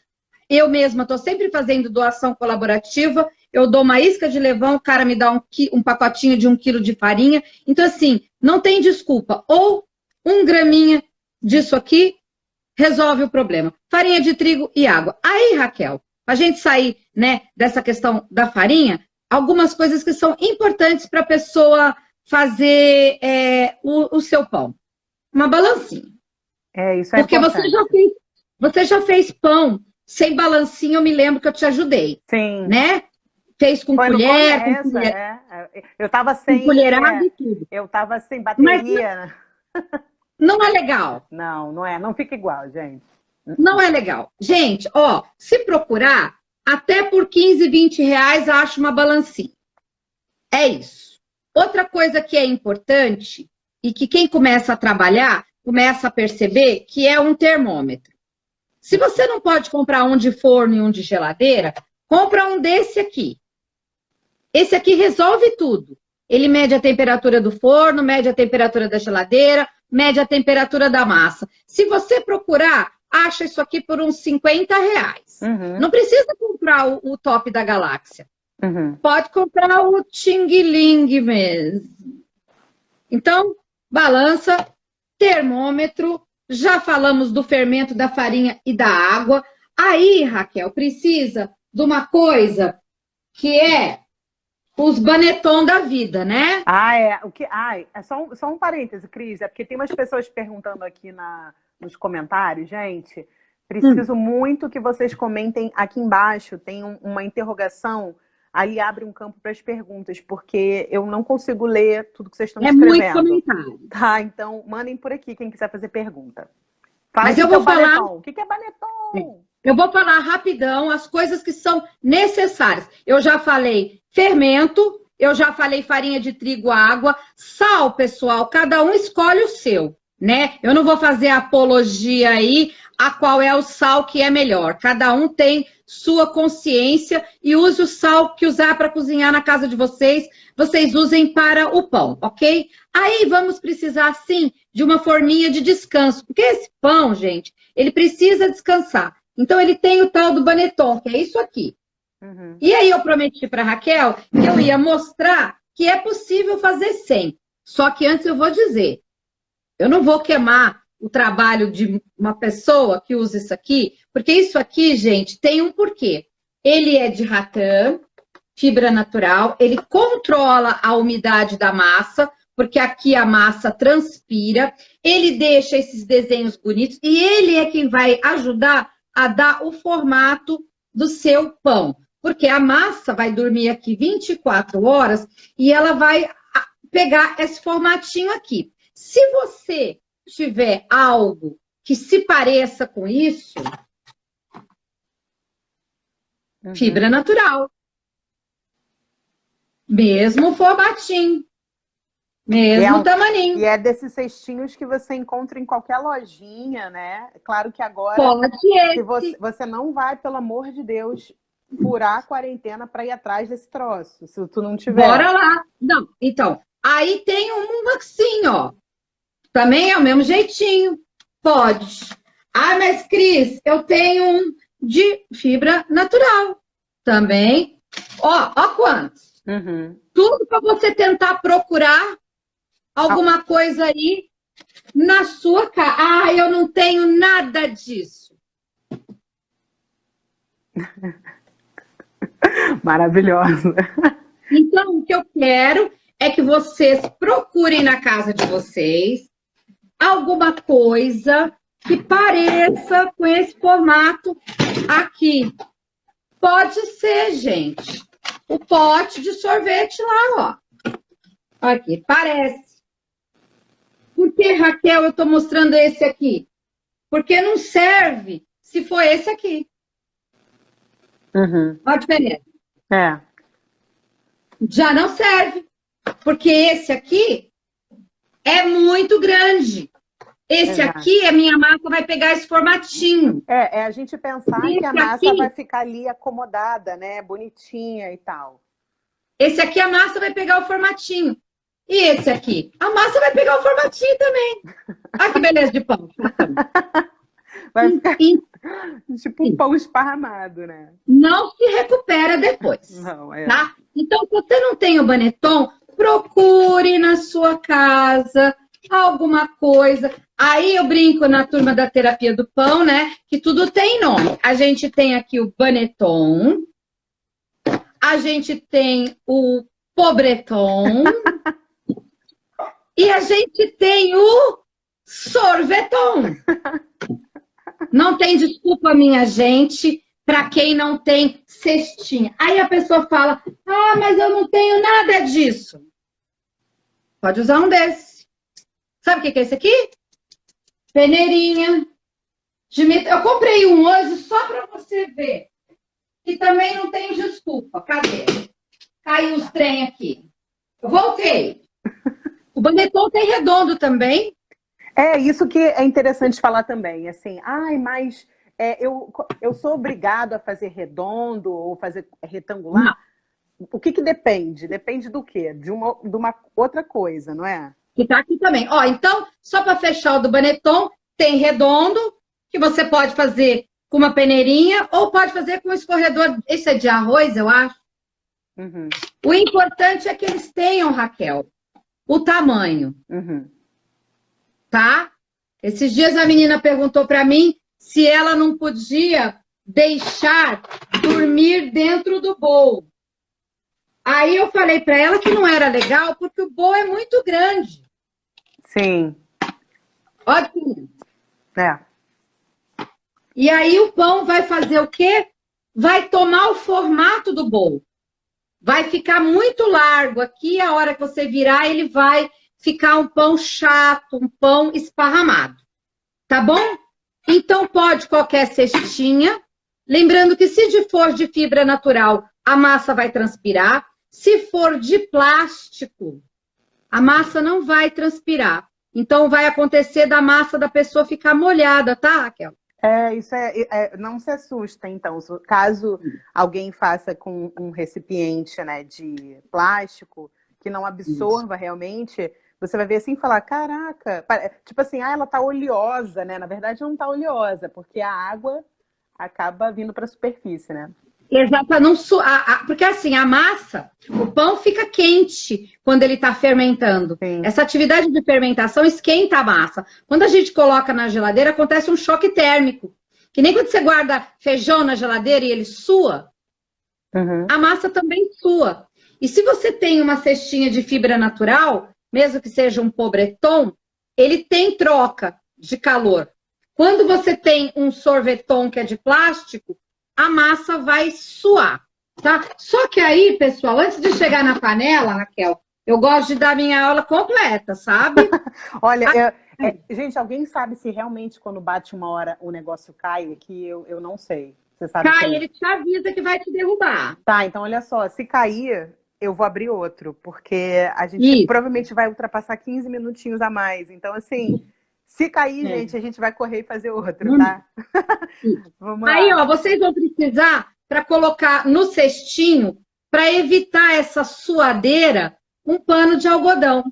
Eu mesma estou sempre fazendo doação colaborativa. Eu dou uma isca de levão, o cara me dá um pacotinho de 1 quilo de farinha. Então, assim, não tem desculpa. Ou 1 graminha disso aqui resolve o problema. Farinha de trigo e água. Aí, Raquel, a gente sair, né, dessa questão da farinha, algumas coisas que são importantes para a pessoa fazer o seu pão. Uma balancinha. Isso é porque importante. você já fez pão sem balancinho, eu me lembro que eu te ajudei. Sim. Né? Fez com Foi colher, no começo, Eu tava sem... com colherada e tudo. Eu tava sem bateria. Não é legal. Não é. Não fica igual, gente. Não é legal. Gente, ó, se procurar, até por 15, 20 reais, acho uma balancinha. É isso. Outra coisa que é importante, e que quem começa a trabalhar, começa a perceber, que é um termômetro. Se você não pode comprar um de forno e um de geladeira, compra um desse aqui. Esse aqui resolve tudo. Ele mede a temperatura do forno, mede a temperatura da geladeira, mede a temperatura da massa. Se você procurar, acha isso aqui por uns 50 reais. Uhum. Não precisa comprar o top da galáxia. Uhum. Pode comprar o Ting Ling mesmo. Então, balança, termômetro, já falamos do fermento da farinha e da água. Aí, Raquel, precisa de uma coisa que é os Baneton da vida, né? É só um parêntese, Cris. É porque tem umas pessoas perguntando aqui nos comentários, gente. Preciso muito que vocês comentem aqui embaixo. Tem uma interrogação. Ali abre um campo para as perguntas, porque eu não consigo ler tudo que vocês estão escrevendo. É muito comentário. Tá, então mandem por aqui quem quiser fazer pergunta. Fala. Mas eu vou falar... O que é Baneton? Eu vou falar rapidão as coisas que são necessárias. Eu já falei fermento, eu já falei farinha de trigo, água, sal, pessoal, cada um escolhe o seu, né? Eu não vou fazer apologia aí a qual é o sal que é melhor. Cada um tem sua consciência e use o sal que usar para cozinhar na casa de vocês, vocês usem para o pão, ok? Aí vamos precisar, sim, de uma forminha de descanso, porque esse pão, gente, ele precisa descansar. Então, ele tem o tal do Baneton, que é isso aqui. Uhum. E aí, eu prometi para a Raquel que eu ia mostrar que é possível fazer sem. Só que antes eu vou dizer, eu não vou queimar o trabalho de uma pessoa que usa isso aqui, porque isso aqui, gente, tem um porquê. Ele é de ratã, fibra natural, ele controla a umidade da massa, porque aqui a massa transpira, ele deixa esses desenhos bonitos e ele é quem vai ajudar a dar o formato do seu pão. Porque a massa vai dormir aqui 24 horas e ela vai pegar esse formatinho aqui. Se você tiver algo que se pareça com isso, fibra natural. Mesmo formatinho. Mesmo tamaninho. E é desses cestinhos que você encontra em qualquer lojinha, né? Claro que agora... Pode se você não vai, pelo amor de Deus, furar a quarentena para ir atrás desse troço, se tu não tiver. Bora lá. Não, então, aí tem um assim, ó. Também é o mesmo jeitinho. Pode. Ah, mas Cris, eu tenho um de fibra natural. Também. Ó quantos. Uhum. Tudo para você tentar procurar alguma coisa aí na sua casa. Ah, eu não tenho nada disso. Maravilhosa. Então, o que eu quero é que vocês procurem na casa de vocês alguma coisa que pareça com esse formato aqui. Pode ser, gente, o pote de sorvete lá, ó. Aqui, parece. Por que, Raquel, eu tô mostrando esse aqui? Porque não serve se for esse aqui. Uhum. Olha a diferença. É. Já não serve. Porque esse aqui é muito grande. Esse aqui, a minha massa vai pegar esse formatinho. É a gente pensar que a massa vai ficar ali acomodada, né? Bonitinha e tal. Esse aqui, a massa vai pegar o formatinho. E esse aqui? A massa vai pegar o formatinho também. Olha que beleza de pão. Vai ficar tipo um pão esparramado, né? Não se recupera depois. Não, tá? Então, se você não tem o Baneton, procure na sua casa alguma coisa. Aí eu brinco na turma da terapia do pão, né? Que tudo tem nome. A gente tem aqui o Baneton. A gente tem o Pobreton. E a gente tem o Sorveton. Não tem desculpa, minha gente, para quem não tem cestinha. Aí a pessoa fala, ah, mas eu não tenho nada disso. Pode usar um desse. Sabe o que é esse aqui? Peneirinha. Eu comprei um hoje só para você ver. E também não tem desculpa. Cadê? Caiu os trem aqui. Eu voltei. O Baneton tem redondo também. É, isso que é interessante falar também. Assim, mas eu sou obrigado a fazer redondo ou fazer retangular? Não. O que depende? Depende do quê? De uma outra coisa, não é? Que tá aqui também. Ó, então, só para fechar o do Baneton, tem redondo, que você pode fazer com uma peneirinha ou pode fazer com um escorredor. Esse é de arroz, eu acho. Uhum. O importante é que eles tenham, Raquel, o tamanho. Uhum. Tá? Esses dias a menina perguntou para mim se ela não podia deixar dormir dentro do bowl. Aí eu falei para ela que não era legal porque o bowl é muito grande. Sim. Olha aqui. É. E aí o pão vai fazer o quê? Vai tomar o formato do bowl. Vai ficar muito largo aqui, a hora que você virar, ele vai ficar um pão chato, um pão esparramado. Tá bom? Então pode qualquer cestinha. Lembrando que se for de fibra natural, a massa vai transpirar. Se for de plástico, a massa não vai transpirar. Então vai acontecer da massa da pessoa ficar molhada, tá, Raquel? Isso não se assusta, então. Caso alguém faça com um recipiente, né, de plástico que não absorva realmente, você vai ver assim e falar, caraca, tipo assim, ela tá oleosa, né? Na verdade não tá oleosa, porque a água acaba vindo para a superfície, né? Exato, porque assim, a massa, o pão fica quente quando ele está fermentando. Sim. Essa atividade de fermentação esquenta a massa. Quando a gente coloca na geladeira, acontece um choque térmico. Que nem quando você guarda feijão na geladeira e ele sua, a massa também sua. E se você tem uma cestinha de fibra natural, mesmo que seja um pobreton, ele tem troca de calor. Quando você tem um sorveton que é de plástico, a massa vai suar, tá? Só que aí, pessoal, antes de chegar na panela, Raquel, eu gosto de dar minha aula completa, sabe? Olha, gente, alguém sabe se realmente quando bate uma hora o negócio cai? Que eu não sei. Você sabe? Cai, ele te avisa que vai te derrubar. Tá, então olha só, se cair, eu vou abrir outro, porque a gente provavelmente vai ultrapassar 15 minutinhos a mais. Então, assim... Se cair, gente, a gente vai correr e fazer outro, tá? Vamos lá. Aí, ó, vocês vão precisar, para colocar no cestinho, para evitar essa suadeira, um pano de algodão.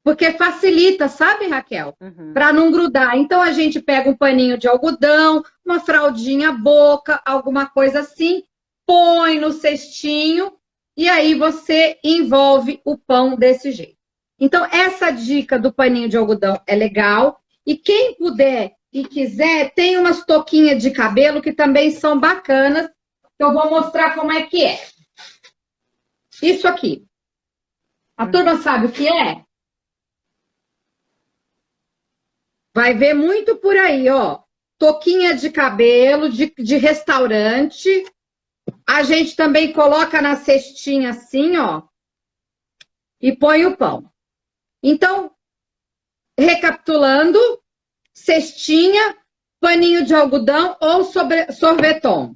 Porque facilita, sabe, Raquel? Para não grudar. Então, a gente pega um paninho de algodão, uma fraldinha boca, alguma coisa assim, põe no cestinho e aí você envolve o pão desse jeito. Então, essa dica do paninho de algodão é legal. E quem puder e quiser, tem umas touquinhas de cabelo que também são bacanas. Que eu vou mostrar como é que é. Isso aqui. A turma sabe o que é? Vai ver muito por aí, ó. Touquinha de cabelo, de restaurante. A gente também coloca na cestinha assim, ó. E põe o pão. Então, recapitulando, cestinha, paninho de algodão ou sorveton.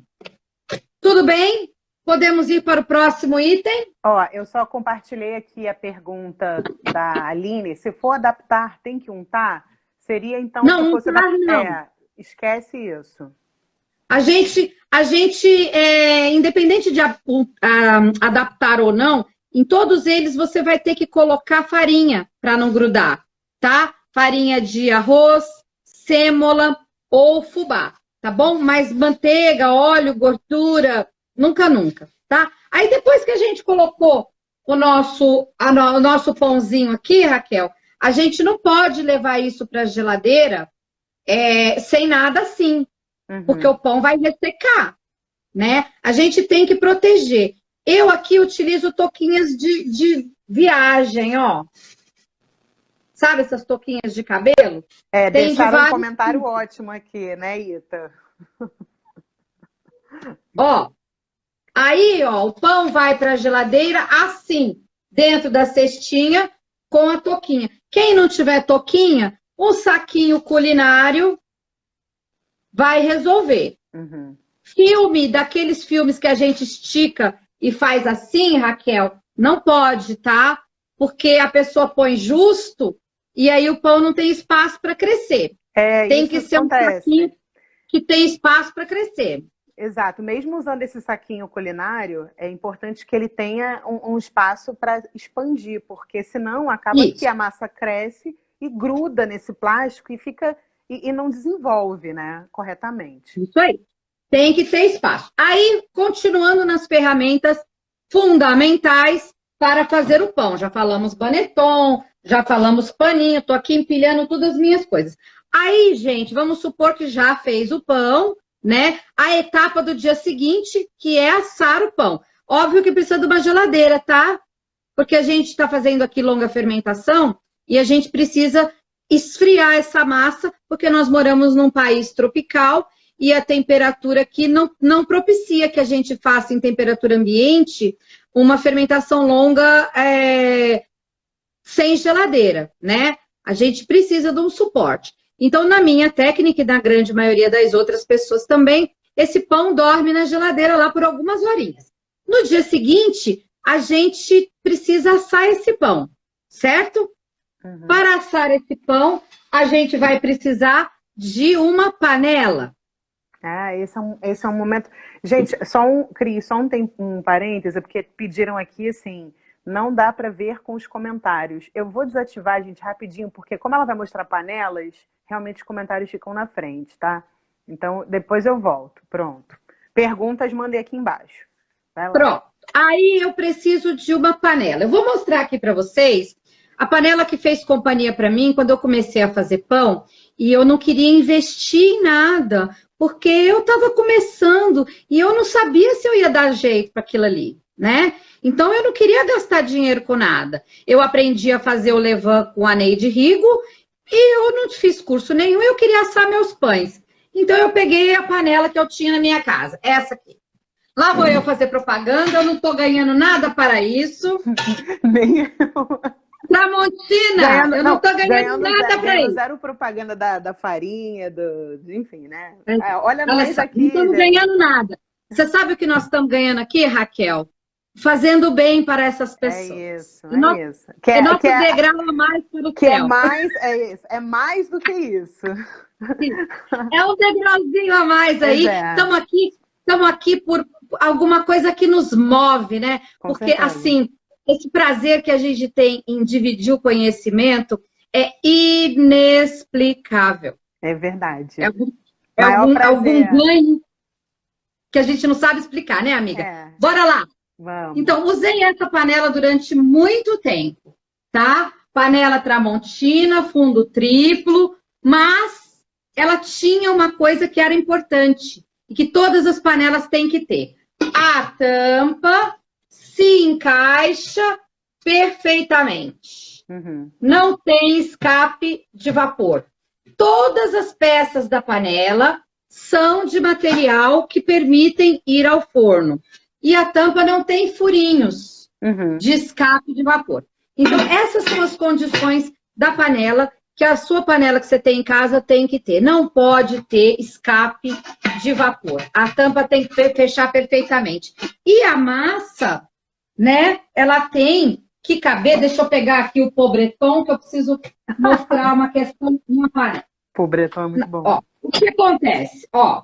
Tudo bem? Podemos ir para o próximo item? Ó, eu só compartilhei aqui a pergunta da Aline. Se for adaptar, tem que untar? Seria então... Não, se fosse não. Esquece isso. A gente independente de adaptar ou não, em todos eles você vai ter que colocar farinha para não grudar, tá? Farinha de arroz, sêmola ou fubá, tá bom? Mas manteiga, óleo, gordura, nunca, tá? Aí depois que a gente colocou o nosso pãozinho aqui, Raquel, a gente não pode levar isso para a geladeira sem nada assim, porque o pão vai ressecar, né? A gente tem que proteger. Eu aqui utilizo touquinhas de viagem, ó. sabe essas touquinhas de cabelo? É, Tem de deixaram um vários comentário tipos. ótimo aqui, né, Ita? Ó, aí, ó, o pão vai para a geladeira assim, dentro da cestinha, com a touquinha. Quem não tiver touquinha, um saquinho culinário vai resolver. Uhum. Filme, daqueles filmes que a gente estica e faz assim, Raquel, não pode, tá? Porque a pessoa põe justo e aí o pão não tem espaço para crescer. É, Tem isso que ser um acontece. saquinho que tem espaço para crescer. Exato. Mesmo usando esse saquinho culinário, é importante que ele tenha um espaço para expandir, porque senão acaba que Isso. a massa cresce e gruda nesse plástico e fica e não desenvolve, né, corretamente. Isso aí. Tem que ter espaço. Aí, continuando nas ferramentas fundamentais para fazer o pão. Já falamos baneton, já falamos paninho, estou aqui empilhando todas as minhas coisas. Aí, gente, vamos supor que já fez o pão, né? A etapa do dia seguinte, que é assar o pão. Óbvio que precisa de uma geladeira, tá? Porque a gente está fazendo aqui longa fermentação e a gente precisa esfriar essa massa, porque nós moramos num país tropical e a temperatura aqui não propicia que a gente faça em temperatura ambiente uma fermentação longa sem geladeira, né? A gente precisa de um suporte. Então, na minha técnica e na grande maioria das outras pessoas também, esse pão dorme na geladeira lá por algumas horinhas. No dia seguinte, a gente precisa assar esse pão, certo? Uhum. Para assar esse pão, a gente vai precisar de uma panela. Ah, esse é um momento. Gente, Cris, só um parêntese, porque pediram aqui assim, não dá para ver com os comentários. Eu vou desativar, gente, rapidinho, porque como ela vai mostrar panelas, realmente os comentários ficam na frente, tá? Então, depois eu volto. Pronto. Perguntas, mandei aqui embaixo. Vai lá. Pronto. Aí eu preciso de uma panela. Eu vou mostrar aqui para vocês a panela que fez companhia para mim quando eu comecei a fazer pão e eu não queria investir em nada, porque eu estava começando e eu não sabia se eu ia dar jeito para aquilo ali, né? Então eu não queria gastar dinheiro com nada. Eu aprendi a fazer o levain com a Neide Rigo e eu não fiz curso nenhum, eu queria assar meus pães. Então eu peguei a panela que eu tinha na minha casa, essa aqui. Lá vou eu fazer propaganda, eu não estou ganhando nada para isso. Nem eu. Tramontina, eu não estou ganhando nada para isso. Zero propaganda da farinha, enfim, né? É. Olha nós aqui. Não estamos ganhando nada. Você sabe o que nós estamos ganhando aqui, Raquel? Fazendo bem para essas pessoas. É isso, é isso. Nosso degrau a mais para o céu. É mais do que isso. É um degrauzinho a mais aí. Estamos aqui por alguma coisa que nos move, né? Porque, assim, esse prazer que a gente tem em dividir o conhecimento é inexplicável. É verdade. É algum ganho que a gente não sabe explicar, né, amiga? Bora lá! Vamos. Então, usei essa panela durante muito tempo, tá? Panela Tramontina, fundo triplo, mas ela tinha uma coisa que era importante e que todas as panelas têm que ter. A tampa se encaixa perfeitamente. Uhum. Não tem escape de vapor. Todas as peças da panela são de material que permitem ir ao forno. E a tampa não tem furinhos de escape de vapor. Então, essas são as condições da panela que a sua panela que você tem em casa tem que ter. Não pode ter escape de vapor. A tampa tem que fechar perfeitamente. E a massa, né, ela tem que caber... Deixa eu pegar aqui o pobreton, que eu preciso mostrar uma questão de uma panela. Pobreton é muito bom. Ó, o que acontece? Ó,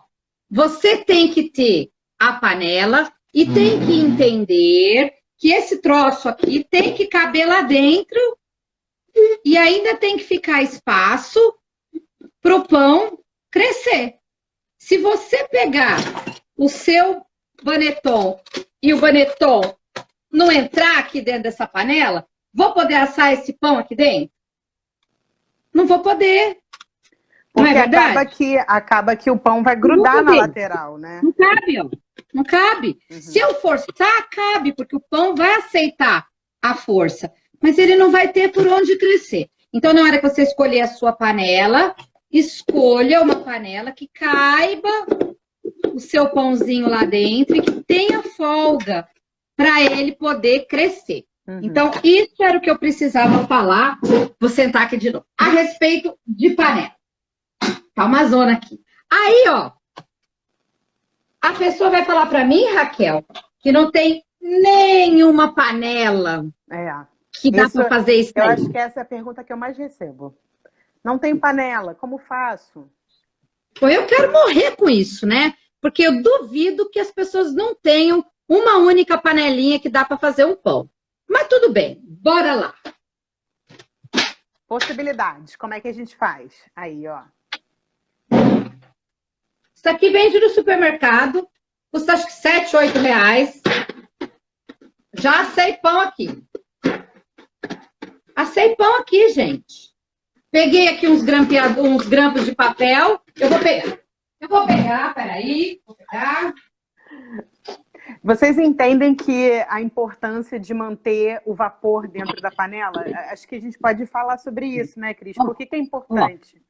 você tem que ter a panela e tem que entender que esse troço aqui tem que caber lá dentro e ainda tem que ficar espaço para o pão crescer. Se você pegar o seu baneton e o baneton não entrar aqui dentro dessa panela, vou poder assar esse pão aqui dentro? Não vou poder. Porque não é verdade? acaba que o pão vai grudar na lateral, né? Não cabe, ó. Não cabe. Se eu forçar, cabe, porque o pão vai aceitar a força. Mas ele não vai ter por onde crescer. Então, na hora que você escolher a sua panela, escolha uma panela que caiba o seu pãozinho lá dentro e que tenha folga para ele poder crescer. Então, isso era o que eu precisava falar. Vou sentar aqui de novo. A respeito de panela. Tá uma zona aqui. Aí, ó, a pessoa vai falar para mim, Raquel, que não tem nenhuma panela que dá para fazer isso aí. Eu acho que essa é a pergunta que eu mais recebo. Não tem panela, como faço? Pô, eu quero morrer com isso, né? Porque eu duvido que as pessoas não tenham uma única panelinha que dá para fazer um pão. Mas tudo bem, bora lá. Possibilidades, como é que a gente faz? Aí, ó. Isso aqui vende no supermercado, custa acho que 7, 8 reais. Já assei pão aqui. Assei pão aqui, gente. Peguei aqui uns grampos de papel. Eu vou pegar, peraí. Vou pegar. Vocês entendem que a importância de manter o vapor dentro da panela? Acho que a gente pode falar sobre isso, né, Cris? Por que é importante?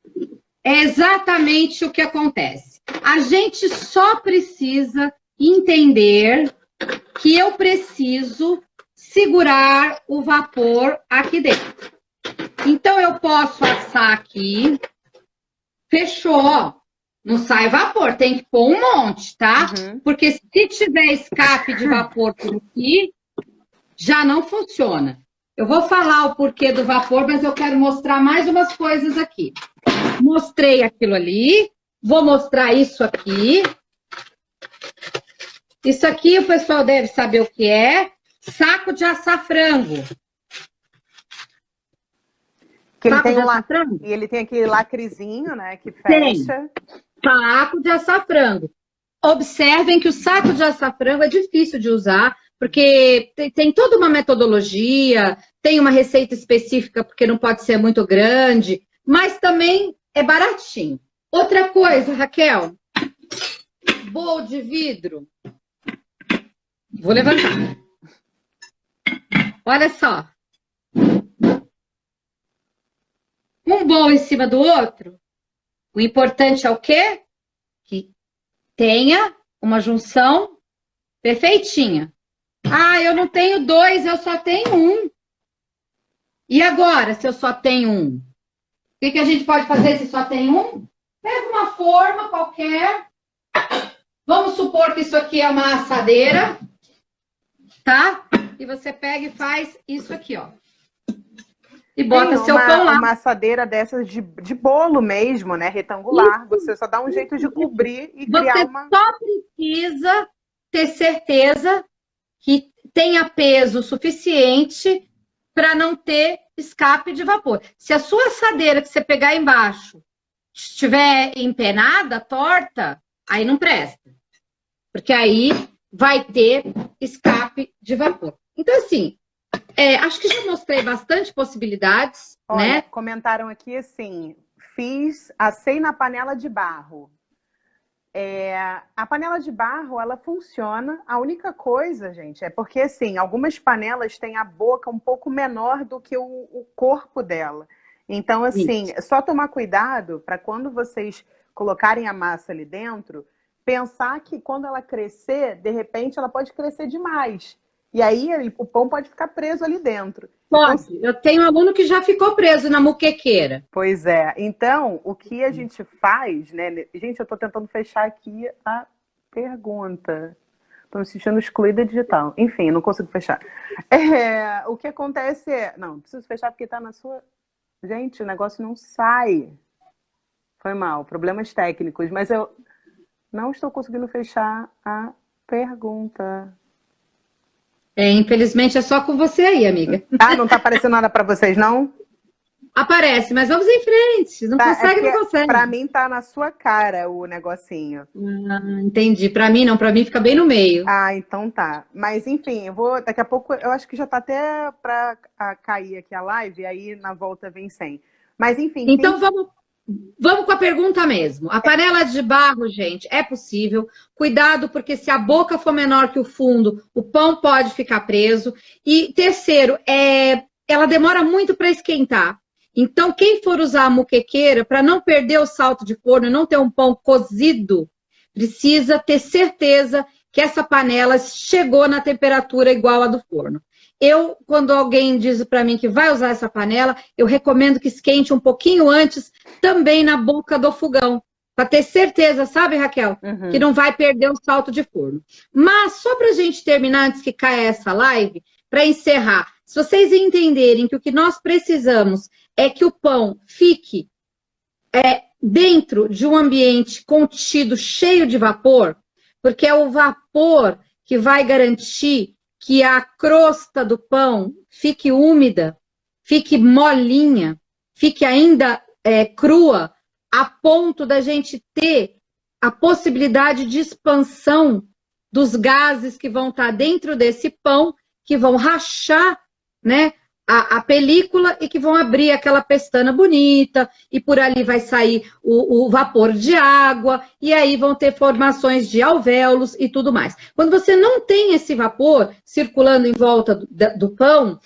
É exatamente o que acontece. A gente só precisa entender que eu preciso segurar o vapor aqui dentro. Então, eu posso assar aqui. Fechou. Não sai vapor, tem que pôr um monte, tá? Porque se tiver escape de vapor por aqui, já não funciona. Eu vou falar o porquê do vapor, mas eu quero mostrar mais umas coisas aqui. Mostrei aquilo ali, vou mostrar isso aqui. Isso aqui o pessoal deve saber o que é. Saco de assar frango. Que ele tem e ele tem aquele lacrezinho, né, que fecha. Tem. Saco de assar frango. Observem que o saco de assar frango é difícil de usar, porque tem toda uma metodologia, tem uma receita específica, porque não pode ser muito grande, mas também é baratinho. Outra coisa, Raquel, bowl de vidro. Vou levantar. Olha só. Um bowl em cima do outro. O importante é o quê? Que tenha uma junção perfeitinha. Ah, eu não tenho dois, eu só tenho um. E agora, se eu só tenho um? O que a gente pode fazer se só tem um? Pega uma forma qualquer. Vamos supor que isso aqui é uma assadeira. Tá? E você pega e faz isso aqui, ó. E bota seu pão lá. Uma assadeira dessas de bolo mesmo, né? Retangular. Você só dá um jeito de cobrir e criar uma... Você só precisa ter certeza que tenha peso suficiente para não ter escape de vapor. Se a sua assadeira que você pegar embaixo estiver empenada, torta, aí não presta. Porque aí vai ter escape de vapor. Então, assim, acho que já mostrei bastante possibilidades, olha, né? Comentaram aqui assim, assei na panela de barro. A panela de barro, ela funciona. A única coisa, gente, é porque, assim, algumas panelas têm a boca um pouco menor do que o corpo dela. Então, assim, só tomar cuidado para quando vocês colocarem a massa ali dentro, pensar que quando ela crescer, de repente, ela pode crescer demais. E aí o pão pode ficar preso ali dentro. Pode. Então, eu tenho um aluno que já ficou preso na muquequeira. Pois é. Então, o que a gente faz, né? Gente, eu estou tentando fechar aqui a pergunta. Estou me sentindo excluída digital. Enfim, não consigo fechar. O que acontece é... Não preciso fechar porque está na sua... Gente, o negócio não sai. Foi mal. Problemas técnicos. Mas eu não estou conseguindo fechar a pergunta. Infelizmente é só com você aí, amiga. Ah, não está aparecendo nada para vocês, não? Aparece, mas vamos em frente. Não consegue, não consegue. Para mim tá na sua cara o negocinho. Entendi. Para mim não, para mim fica bem no meio. Ah, então tá. Mas enfim, eu vou daqui a pouco, eu acho que já tá até para cair aqui a live, e aí na volta vem sem. Mas enfim. Então vamos com a pergunta mesmo. A panela de barro, gente, é possível. Cuidado, porque se a boca for menor que o fundo, o pão pode ficar preso. E terceiro, ela demora muito para esquentar. Então, quem for usar a muquequeira, para não perder o salto de forno e não ter um pão cozido, precisa ter certeza que essa panela chegou na temperatura igual à do forno. Eu, quando alguém diz para mim que vai usar essa panela, eu recomendo que esquente um pouquinho antes, também na boca do fogão, para ter certeza, sabe, Raquel? Que não vai perder o salto de forno. Mas, só para a gente terminar, antes que caia essa live, para encerrar, se vocês entenderem que o que nós precisamos é que o pão fique dentro de um ambiente contido, cheio de vapor, porque é o vapor que vai garantir que a crosta do pão fique úmida, fique molinha, fique ainda crua, a ponto da gente ter a possibilidade de expansão dos gases que vão estar dentro desse pão, que vão rachar, né, a película e que vão abrir aquela pestana bonita, e por ali vai sair o vapor de água, e aí vão ter formações de alvéolos e tudo mais. Quando você não tem esse vapor circulando em volta do pão,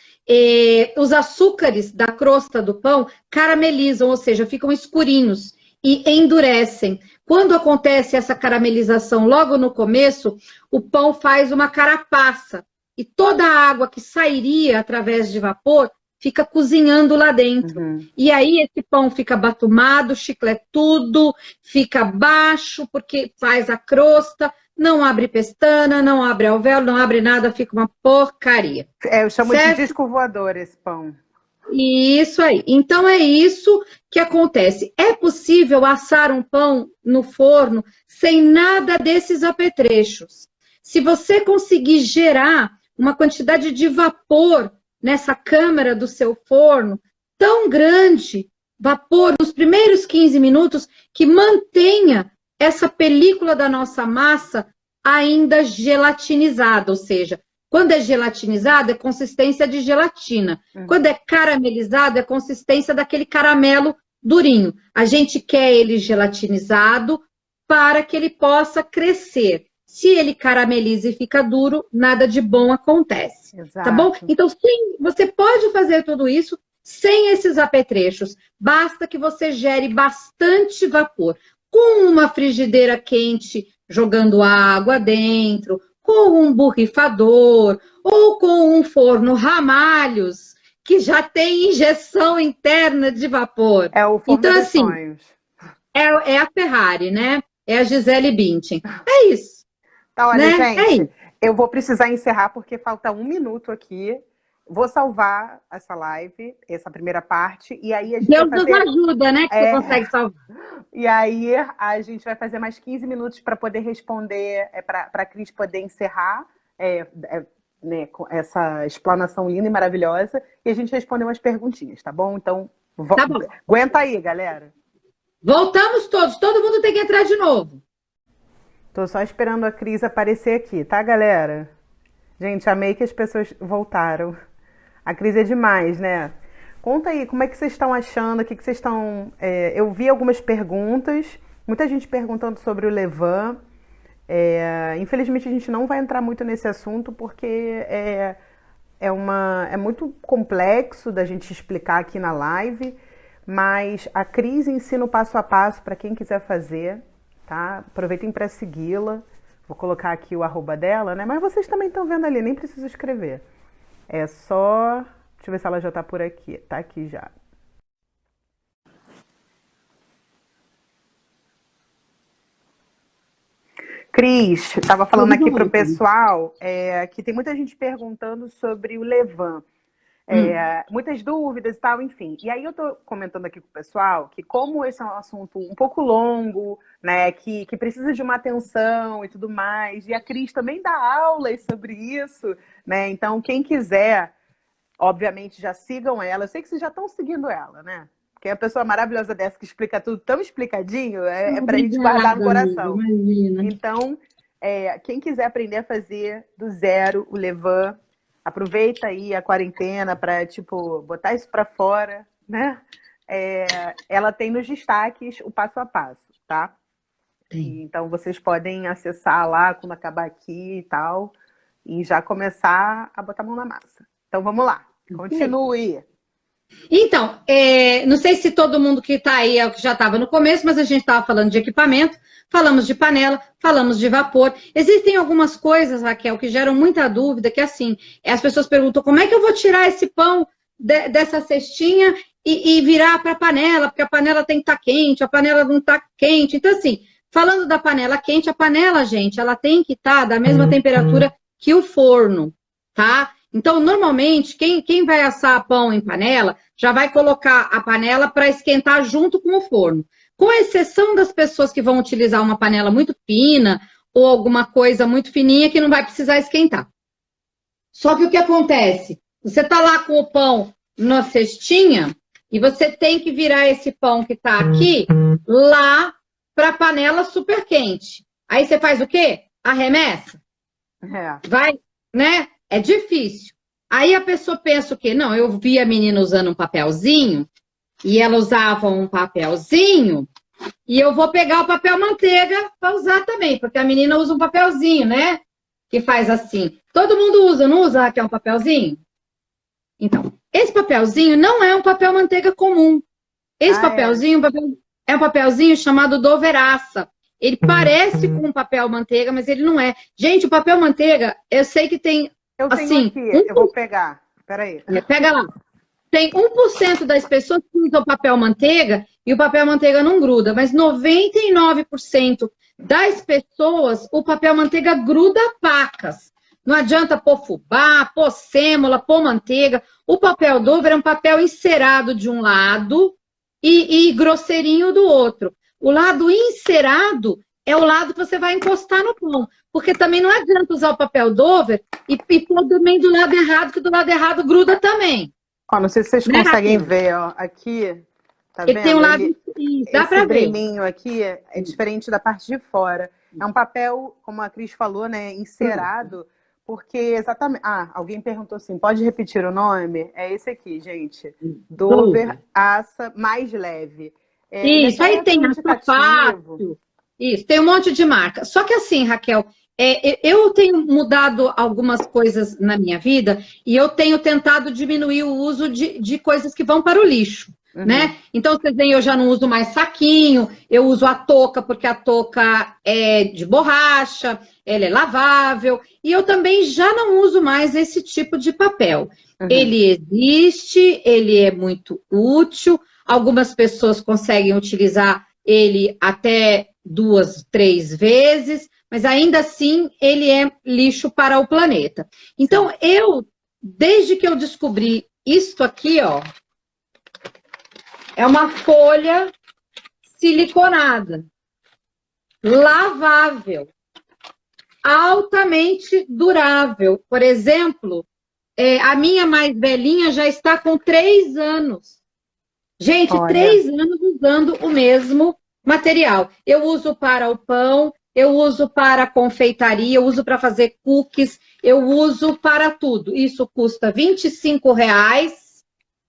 os açúcares da crosta do pão caramelizam, ou seja, ficam escurinhos e endurecem. Quando acontece essa caramelização logo no começo, o pão faz uma carapaça. E toda a água que sairia através de vapor fica cozinhando lá dentro. E aí esse pão fica batumado, chicletudo, fica baixo, porque faz a crosta, não abre pestana, não abre alvéolo, não abre nada, fica uma porcaria. Eu chamo de disco voador esse pão. Isso aí. Então é isso que acontece. É possível assar um pão no forno sem nada desses apetrechos. Se você conseguir gerar uma quantidade de vapor nessa câmara do seu forno tão grande, vapor nos primeiros 15 minutos, que mantenha essa película da nossa massa ainda gelatinizada, ou seja, quando é gelatinizado é consistência de gelatina, quando é caramelizado é consistência daquele caramelo durinho. A gente quer ele gelatinizado para que ele possa crescer. Se ele carameliza e fica duro, nada de bom acontece. Exato. Tá bom? Então, sim, você pode fazer tudo isso sem esses apetrechos. Basta que você gere bastante vapor. Com uma frigideira quente, jogando água dentro, com um borrifador, ou com um forno Ramalhos, que já tem injeção interna de vapor. É o forno então, dos assim, sonhos. É a Ferrari, né? É a Gisele Bündchen. É isso. Tá, olha, né? gente, eu vou precisar encerrar porque falta 1 minuto aqui. Vou salvar essa live, essa primeira parte, e aí a gente Deus vai fazer... nos ajuda, né? Que você consegue salvar. E aí a gente vai fazer mais 15 minutos para poder responder, para a Cris poder encerrar né, com essa explanação linda e maravilhosa, e a gente responder umas perguntinhas, tá bom? Então, tá bom. Aguenta aí, galera. Voltamos todos, todo mundo tem que entrar de novo. Tô só esperando a Cris aparecer aqui, tá, galera? Gente, amei que as pessoas voltaram. A Cris é demais, né? Conta aí, como é que vocês estão achando? O que vocês estão... eu vi algumas perguntas, muita gente perguntando sobre o levain. Infelizmente, a gente não vai entrar muito nesse assunto, porque é muito complexo da gente explicar aqui na live, mas a Cris ensina o passo a passo para quem quiser fazer. Tá? Aproveitem para segui-la. Vou colocar aqui o arroba dela, né? Mas vocês também estão vendo ali, nem preciso escrever. É só... Deixa eu ver se ela já tá por aqui. Tá aqui já. Cris, estava falando aqui para o pessoal que tem muita gente perguntando sobre o levain. Muitas dúvidas e tal, enfim. E aí eu tô comentando aqui com o pessoal que como esse é um assunto um pouco longo, né, que precisa de uma atenção e tudo mais, e a Cris também dá aulas sobre isso, né, então quem quiser, obviamente já sigam ela, eu sei que vocês já estão seguindo ela, né, porque é uma pessoa maravilhosa dessa que explica tudo tão explicadinho, é pra gente guardar no coração. Imagina. Então, quem quiser aprender a fazer do zero o levain, aproveita aí a quarentena para, tipo, botar isso para fora, né? Ela tem nos destaques o passo a passo, tá? Então, vocês podem acessar lá quando acabar aqui e tal, e já começar a botar a mão na massa. Então, vamos lá. Continue. Então, não sei se todo mundo que está aí é o que já estava no começo, mas a gente estava falando de equipamento, falamos de panela, falamos de vapor. Existem algumas coisas, Raquel, que geram muita dúvida, que assim, as pessoas perguntam como é que eu vou tirar esse pão dessa cestinha e virar para a panela, porque a panela tem que estar quente, a panela não está quente. Então, assim, falando da panela quente, a panela, gente, ela tem que estar da mesma temperatura que o forno, tá? Então, normalmente, quem vai assar pão em panela, já vai colocar a panela para esquentar junto com o forno. Com exceção das pessoas que vão utilizar uma panela muito fina ou alguma coisa muito fininha que não vai precisar esquentar. Só que o que acontece? Você está lá com o pão na cestinha e você tem que virar esse pão que está aqui lá para a panela super quente. Aí você faz o quê? Arremessa. Vai, né? É difícil. Aí a pessoa pensa o quê? Não, eu vi a menina usando um papelzinho e ela usava um papelzinho e eu vou pegar o papel manteiga para usar também, porque a menina usa um papelzinho, né? Que faz assim. Todo mundo usa, não usa, Raquel, um papelzinho? Então, esse papelzinho não é um papel manteiga comum. Esse papelzinho é um papelzinho chamado doveraça. Ele parece com um papel manteiga, mas ele não é. Gente, o papel manteiga, eu sei que tem, Eu tenho aqui, eu vou pegar. Peraí. Pega lá. Tem 1% das pessoas que usam papel manteiga e o papel manteiga não gruda, mas 99% das pessoas, o papel manteiga gruda pacas. Não adianta pôr fubá, pôr sêmola, pôr manteiga. O papel Dover é um papel encerado de um lado e grosseirinho do outro. O lado encerado é o lado que você vai encostar no pão. Porque também não adianta usar o papel Dover e pôr também do lado errado, que do lado errado gruda também. Ó, não sei se vocês conseguem ver, ó, aqui, tá vendo? Tem um lado, dá pra ver. Esse brilhinho aqui é diferente da parte de fora. É um papel, como a Cris falou, né, encerado, porque exatamente... Ah, alguém perguntou assim, pode repetir o nome? É esse aqui, gente. Dover Assa Mais Leve. Isso, aí tem a Fácil. Isso, tem um monte de marca. Só que assim, Raquel, eu tenho mudado algumas coisas na minha vida e eu tenho tentado diminuir o uso de coisas que vão para o lixo, né? Então, vocês veem, eu já não uso mais saquinho, eu uso a touca, porque a touca é de borracha, ela é lavável, e eu também já não uso mais esse tipo de papel. Ele existe, ele é muito útil, algumas pessoas conseguem utilizar ele até 2, 3 vezes, mas ainda assim ele é lixo para o planeta. Então, desde que eu descobri isto aqui, ó, é uma folha siliconada, lavável, altamente durável. Por exemplo, a minha mais velhinha já está com 3 anos. Gente, olha, 3 anos usando o mesmo material. Eu uso para o pão, eu uso para a confeitaria, eu uso para fazer cookies, eu uso para tudo. Isso custa R$25,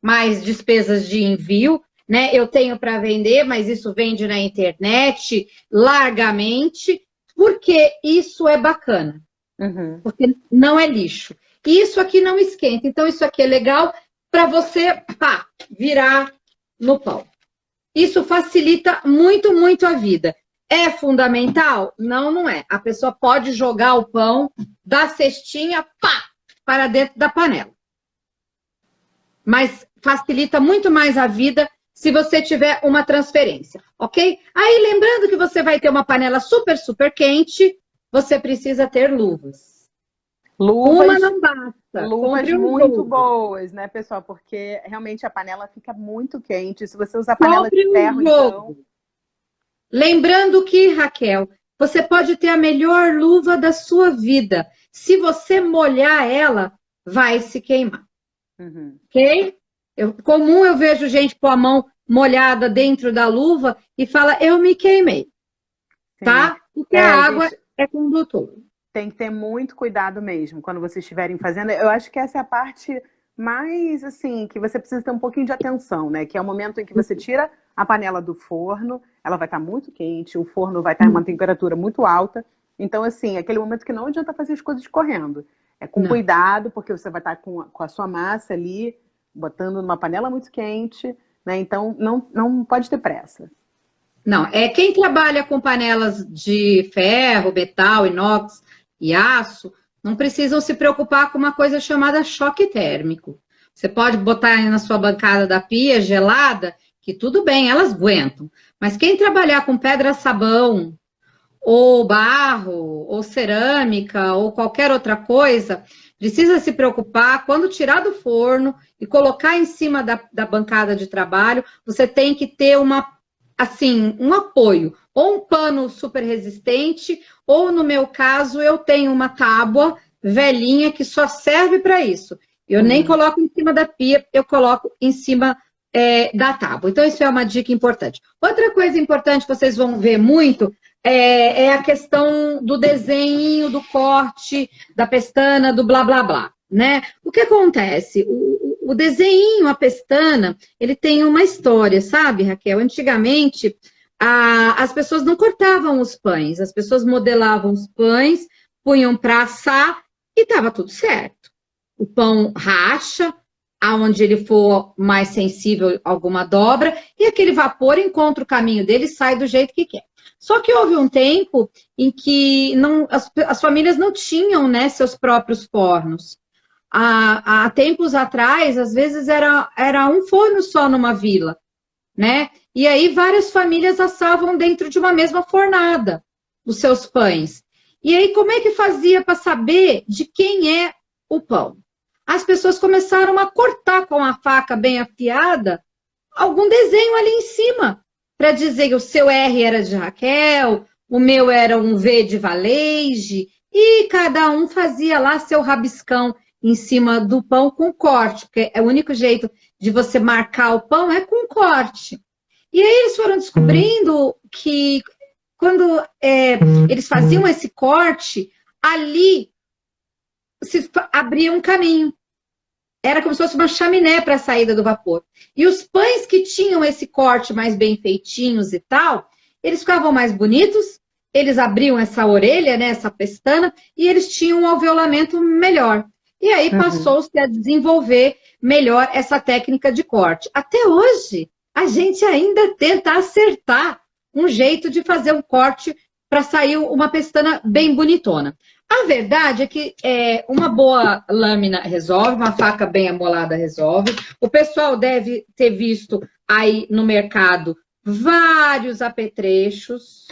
mais despesas de envio, né? Eu tenho para vender, mas isso vende na internet largamente, porque isso é bacana. Porque não é lixo. E isso aqui não esquenta. Então, isso aqui é legal para você, virar no pão. Isso facilita muito, muito a vida. É fundamental? Não, não é. A pessoa pode jogar o pão da cestinha, para dentro da panela. Mas facilita muito mais a vida se você tiver uma transferência, ok? Aí, lembrando que você vai ter uma panela super, super quente, você precisa ter luvas. Uma não basta. Luvas muito boas, né, pessoal? Porque realmente a panela fica muito quente. Se você usar panela de ferro, então... Lembrando que, Raquel, você pode ter a melhor luva da sua vida. Se você molhar ela, vai se queimar. Ok? Comum eu vejo gente com a mão molhada dentro da luva e fala, eu me queimei. Tá? Porque a água é condutora. Tem que ter muito cuidado mesmo quando vocês estiverem fazendo. Eu acho que essa é a parte mais, assim, que você precisa ter um pouquinho de atenção, né? Que é o momento em que você tira a panela do forno, ela vai estar muito quente, o forno vai estar em uma temperatura muito alta. Então, assim, é aquele momento que não adianta fazer as coisas correndo. É com cuidado, porque você vai estar com a sua massa ali botando numa panela muito quente, né? Então não pode ter pressa. Não, quem trabalha com panelas de ferro, metal, inox e aço, não precisam se preocupar com uma coisa chamada choque térmico. Você pode botar aí na sua bancada da pia gelada, que tudo bem, elas aguentam. Mas quem trabalhar com pedra-sabão, ou barro, ou cerâmica, ou qualquer outra coisa, precisa se preocupar quando tirar do forno e colocar em cima da bancada de trabalho, você tem que ter um apoio, ou um pano super resistente, ou no meu caso, eu tenho uma tábua velhinha que só serve para isso. Eu nem coloco em cima da pia, eu coloco em cima da tábua. Então, isso é uma dica importante. Outra coisa importante, vocês vão ver muito, é a questão do desenho, do corte, da pestana, do blá, blá, blá, né? O que acontece? O desenho, a pestana, ele tem uma história, sabe, Raquel? Antigamente, as pessoas não cortavam os pães, as pessoas modelavam os pães, punham para assar e estava tudo certo. O pão racha, aonde ele for mais sensível a alguma dobra, e aquele vapor encontra o caminho dele e sai do jeito que quer. Só que houve um tempo em que as famílias não tinham, né, seus próprios fornos. Há tempos atrás, às vezes era um forno só numa vila, né? E aí várias famílias assavam dentro de uma mesma fornada os seus pães. E aí como é que fazia para saber de quem é o pão? As pessoas começaram a cortar com a faca bem afiada algum desenho ali em cima, para dizer que o seu R era de Raquel, o meu era um V de Valeige, e cada um fazia lá seu rabiscão em cima do pão com corte, porque é o único jeito de você marcar o pão é com corte. E aí eles foram descobrindo que quando eles faziam esse corte, ali se abria um caminho. Era como se fosse uma chaminé para a saída do vapor. E os pães que tinham esse corte mais bem feitinhos e tal, eles ficavam mais bonitos, eles abriam essa orelha, né, essa pestana, e eles tinham um alveolamento melhor. E aí passou-se a desenvolver melhor essa técnica de corte. Até hoje, a gente ainda tenta acertar um jeito de fazer um corte para sair uma pestana bem bonitona. A verdade é que uma boa lâmina resolve, uma faca bem amolada resolve. O pessoal deve ter visto aí no mercado vários apetrechos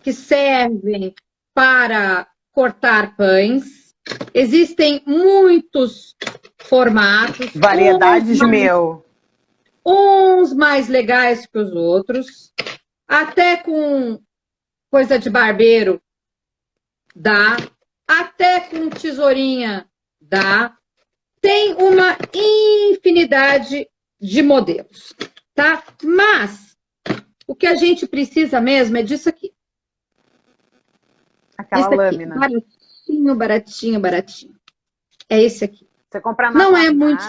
que servem para cortar pães. Existem muitos formatos. Variedades, uns mais legais que os outros. Até com coisa de barbeiro dá. Até com tesourinha dá. Tem uma infinidade de modelos, tá? Mas o que a gente precisa mesmo é disso aqui. Aquela lâmina. Baratinho, baratinho, baratinho. É esse aqui. Você compra na não é muito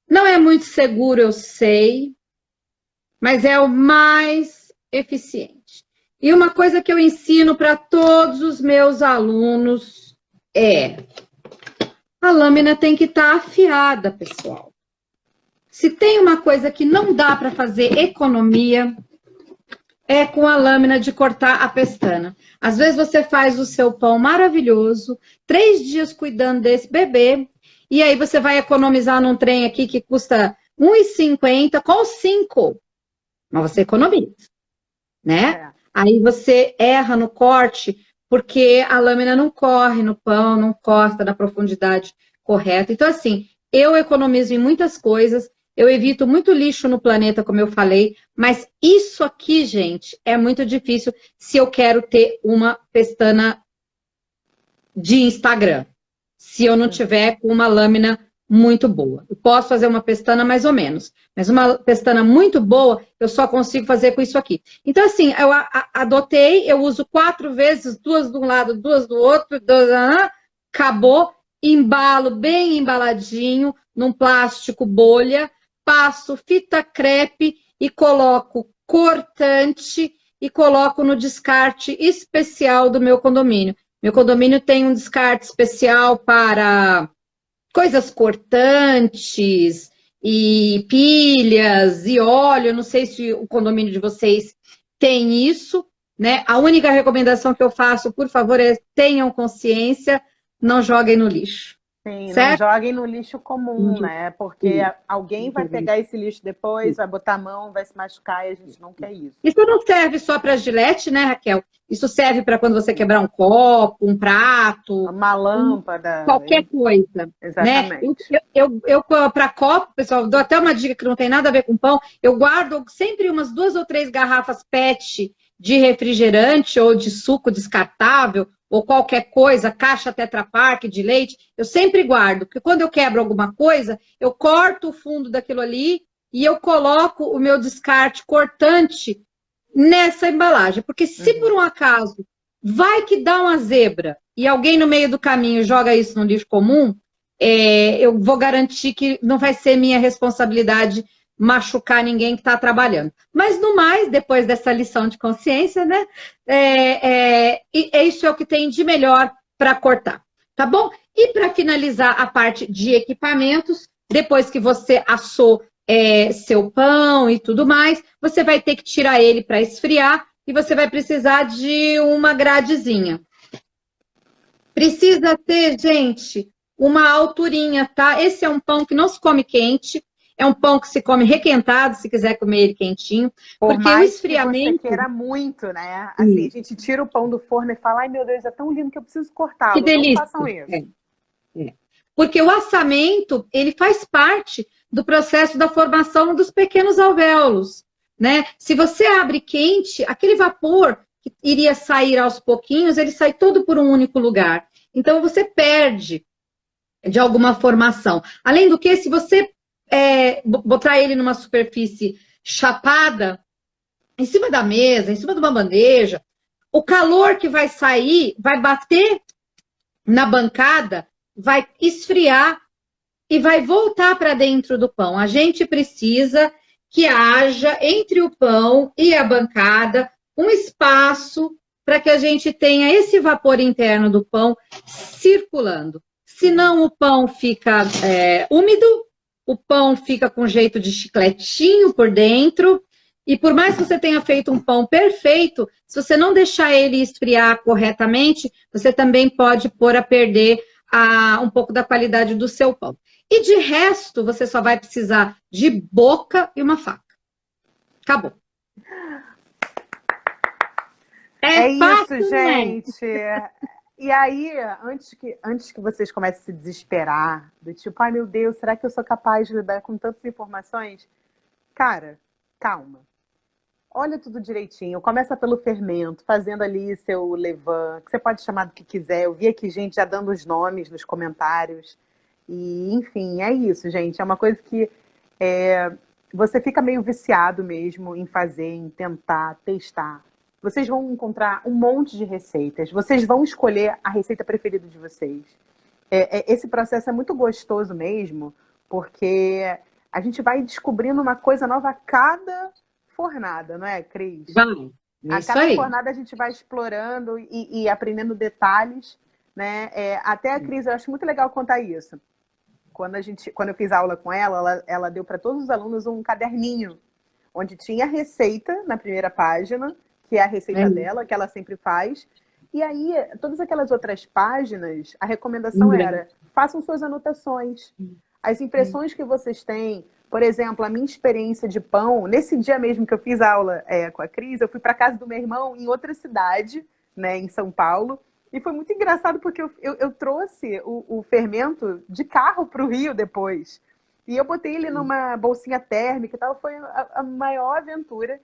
Não é muito seguro, eu sei, mas é o mais eficiente. E uma coisa que eu ensino para todos os meus alunos a lâmina tem que estar afiada, pessoal. Se tem uma coisa que não dá para fazer economia, é com a lâmina de cortar a pestana. Às vezes você faz o seu pão maravilhoso, 3 dias cuidando desse bebê, e aí você vai economizar num trem aqui que custa R$1,50 com 5. Mas você economiza, né? Aí você erra no corte, porque a lâmina não corre no pão, não corta na profundidade correta. Então, assim, eu economizo em muitas coisas, eu evito muito lixo no planeta, como eu falei, mas isso aqui, gente, é muito difícil se eu quero ter uma pestana de Instagram, se eu não tiver com uma lâmina muito boa. Eu posso fazer uma pestana mais ou menos, mas uma pestana muito boa, eu só consigo fazer com isso aqui. Então, assim, eu adotei, eu uso 4 vezes, 2 de um lado, 2 do outro, acabou, embalo bem embaladinho, num plástico bolha, passo fita crepe e coloco cortante e coloco no descarte especial do meu condomínio. Meu condomínio tem um descarte especial para coisas cortantes e pilhas e óleo. Eu não sei se o condomínio de vocês tem isso, né? A única recomendação que eu faço, por favor, é tenham consciência, não joguem no lixo, Sim, não certo? joguem no lixo comum, né? Porque alguém vai pegar esse lixo depois, vai botar a mão, vai se machucar e a gente não quer isso. Isso não serve só para Gillette, né, Raquel? Isso serve para quando você quebrar um copo, um prato, Uma lâmpada. qualquer coisa, né? Exatamente. Eu para copo, pessoal, dou até uma dica que não tem nada a ver com pão. Eu guardo sempre umas 2 ou 3 garrafas PET de refrigerante ou de suco descartável ou qualquer coisa, caixa Tetra Pak de leite. Eu sempre guardo, porque quando eu quebro alguma coisa, eu corto o fundo daquilo ali e eu coloco o meu descarte cortante nessa embalagem. Porque se por um acaso vai que dá uma zebra e alguém no meio do caminho joga isso no lixo comum, eu vou garantir que não vai ser minha responsabilidade machucar ninguém que está trabalhando. Mas, no mais, depois dessa lição de consciência, né? Isso é o que tem de melhor para cortar, tá bom? E para finalizar a parte de equipamentos, depois que você assou seu pão e tudo mais, você vai ter que tirar ele para esfriar e você vai precisar de uma gradezinha. Precisa ter, gente, uma alturinha, tá? Esse é um pão que não se come quente, é um pão que se come requentado, se quiser comer ele quentinho. Porque o esfriamento... que você queira muito, né? Assim, a gente tira o pão do forno e fala, ai meu Deus, é tão lindo que eu preciso cortá-lo. Que delícia. Não façam isso. Porque o assamento, ele faz parte do processo da formação dos pequenos alvéolos, né? Se você abre quente, aquele vapor que iria sair aos pouquinhos, ele sai todo por um único lugar. Então, você perde de alguma formação. Além do que, se você botar ele numa superfície chapada, em cima da mesa, em cima de uma bandeja, o calor que vai sair vai bater na bancada, vai esfriar e vai voltar para dentro do pão. A gente precisa que haja entre o pão e a bancada um espaço para que a gente tenha esse vapor interno do pão circulando. Senão o pão fica úmido, o pão fica com jeito de chicletinho por dentro, e por mais que você tenha feito um pão perfeito, se você não deixar ele esfriar corretamente, você também pode pôr a perder um pouco da qualidade do seu pão. E de resto, você só vai precisar de boca e uma faca. Acabou. É fácil, isso, né? gente. E aí, antes que vocês comecem a se desesperar, do tipo, ai meu Deus, será que eu sou capaz de lidar com tantas informações? Cara, calma. Olha tudo direitinho. Começa pelo fermento, fazendo ali seu levain, que você pode chamar do que quiser. Eu vi aqui gente já dando os nomes nos comentários. E, enfim, é isso, gente. É uma coisa que você fica meio viciado mesmo em fazer, em tentar, testar. Vocês vão encontrar um monte de receitas. Vocês vão escolher a receita preferida de vocês. Esse processo é muito gostoso mesmo, porque a gente vai descobrindo uma coisa nova a cada fornada, não é, Cris? Vai. A cada fornada a gente vai explorando e aprendendo detalhes, né? Até a Cris, eu acho muito legal contar isso. Quando eu fiz aula com ela deu para todos os alunos um caderninho, onde tinha a receita na primeira página, que é a receita dela, que ela sempre faz. E aí, todas aquelas outras páginas, a recomendação era, façam suas anotações. As impressões que vocês têm, por exemplo, a minha experiência de pão, nesse dia mesmo que eu fiz aula com a Cris, eu fui para casa do meu irmão em outra cidade, né, em São Paulo, e foi muito engraçado porque eu trouxe o fermento de carro para o Rio depois. E eu botei ele numa bolsinha térmica e tal, foi a maior aventura.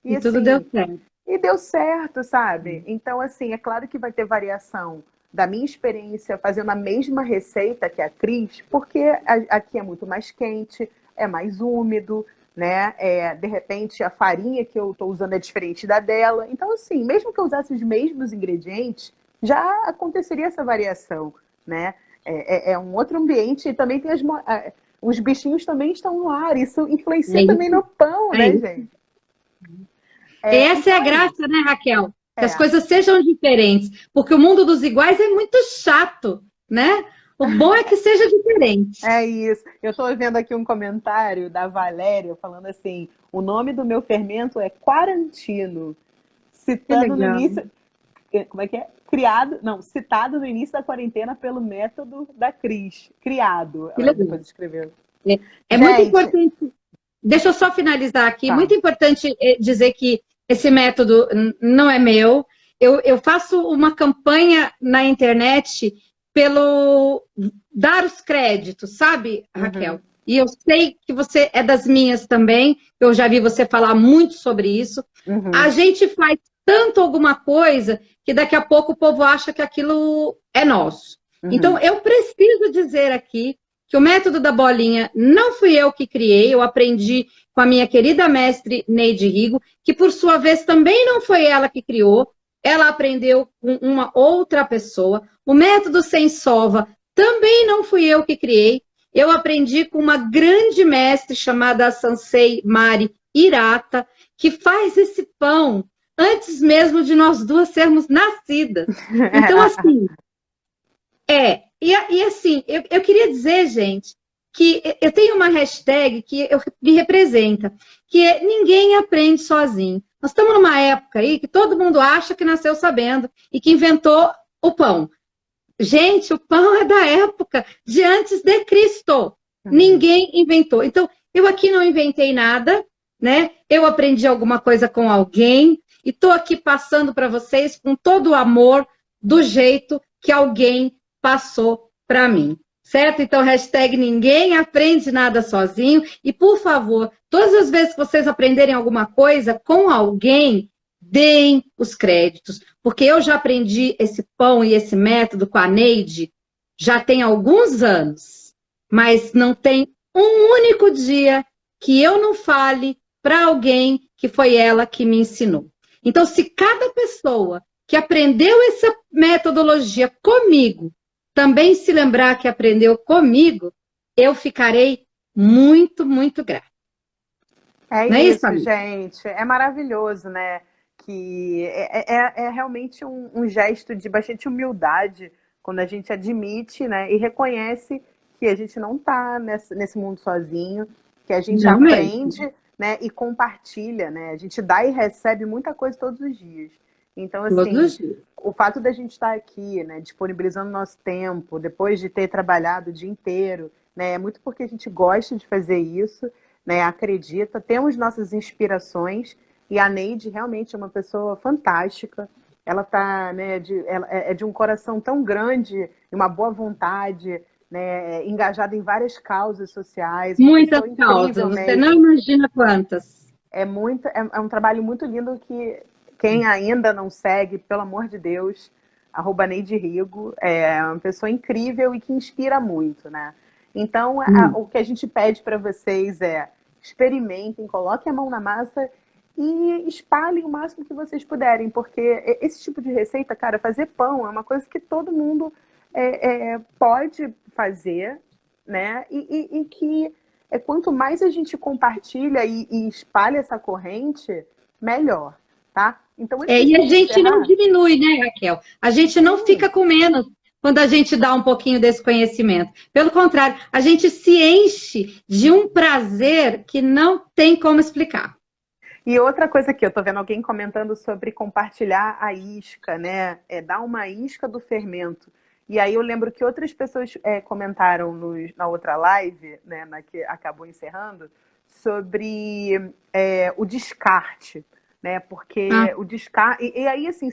E assim, tudo deu certo. E deu certo, sabe? Então, assim, é claro que vai ter variação da minha experiência fazendo a mesma receita que a Cris, porque aqui é muito mais quente, é mais úmido, né? De repente, a farinha que eu estou usando é diferente da dela. Então, assim, mesmo que eu usasse os mesmos ingredientes, já aconteceria essa variação, né? É um outro ambiente e também tem os bichinhos também estão no ar. Isso influencia também no pão, né, gente? Essa é a graça, né, Raquel? Que as coisas sejam diferentes. Porque o mundo dos iguais é muito chato, né? O bom é que seja diferente. É isso. Eu estou vendo aqui um comentário da Valéria falando assim: o nome do meu fermento é Quarantino, Que citando no legal. início. Como é que é? Criado, não, citado no início da quarentena pelo método da Cris. Criado, Que ela legal. depois escreveu. É muito Gente, importante. Deixa eu só finalizar aqui. tá. Muito importante dizer que esse método não é meu. Eu faço uma campanha na internet pelo dar os créditos, sabe, Uhum, Raquel? E eu sei que você é das minhas também. Eu já vi você falar muito sobre isso. A uhum, gente faz tanto alguma coisa que daqui a pouco o povo acha que aquilo é nosso. Então, uhum, eu preciso dizer aqui que o método da bolinha não fui eu que criei, eu aprendi com a minha querida mestre Neide Rigo, que por sua vez também não foi ela que criou, ela aprendeu com uma outra pessoa. O método sem sova também não fui eu que criei, eu aprendi com uma grande mestre chamada Sansei Mari Hirata, que faz esse pão antes mesmo de nós duas sermos nascidas. Então, assim, e assim, eu queria dizer, gente, que eu tenho uma hashtag que me representa, que é ninguém aprende sozinho. Nós estamos numa época aí que todo mundo acha que nasceu sabendo e que inventou o pão. Gente, o pão é da época de antes de Cristo. uhum. Ninguém inventou. Então, eu aqui não inventei nada, né? Eu aprendi alguma coisa com alguém e estou aqui passando para vocês com todo o amor, do jeito que alguém passou para mim. Certo? Então, hashtag ninguém aprende nada sozinho. E, por favor, todas as vezes que vocês aprenderem alguma coisa com alguém, deem os créditos. Porque eu já aprendi esse pão e esse método com a Neide já tem alguns anos. Mas não tem um único dia que eu não fale para alguém que foi ela que me ensinou. Então, se cada pessoa que aprendeu essa metodologia comigo também se lembrar que aprendeu comigo, eu ficarei muito, muito grata. É Não é isso, isso, amigo? gente. É maravilhoso, né? Que é realmente um gesto de bastante humildade quando a gente admite, né, e reconhece que a gente não está nesse mundo sozinho, que a gente Não mesmo. aprende, né, e compartilha, né? A gente dá e recebe muita coisa todos os dias. Então, Todos assim, os dias. o fato da gente estar aqui, né, disponibilizando nosso tempo, depois de ter trabalhado o dia inteiro, né, é muito porque a gente gosta de fazer isso, né, acredita, temos nossas inspirações e a Neide realmente é uma pessoa fantástica. Ela tá, né, ela é de um coração tão grande e uma boa vontade, né, engajada em várias causas sociais, uma Muitas pessoa causas, incrível você não mesmo. imagina quantas. É um trabalho muito lindo que quem ainda não segue, pelo amor de Deus, arroba Neide Rigo, é uma pessoa incrível e que inspira muito, né? Então, o que a gente pede para vocês é experimentem, coloquem a mão na massa e espalhem o máximo que vocês puderem, porque esse tipo de receita, cara, fazer pão é uma coisa que todo mundo pode fazer, né? E que quanto mais a gente compartilha e espalha essa corrente, melhor, tá? Então, antes da E a gente gente não encerrar, diminui, né, Raquel? A gente não sim. fica com menos quando a gente dá um pouquinho desse conhecimento. Pelo contrário, a gente se enche de um prazer que não tem como explicar. E outra coisa aqui, eu tô vendo alguém comentando sobre compartilhar a isca, né? Dar uma isca do fermento. E aí eu lembro que outras pessoas comentaram na outra live, né, na que acabou encerrando, sobre o descarte, né? Ah, Porque o descarte. E aí, assim,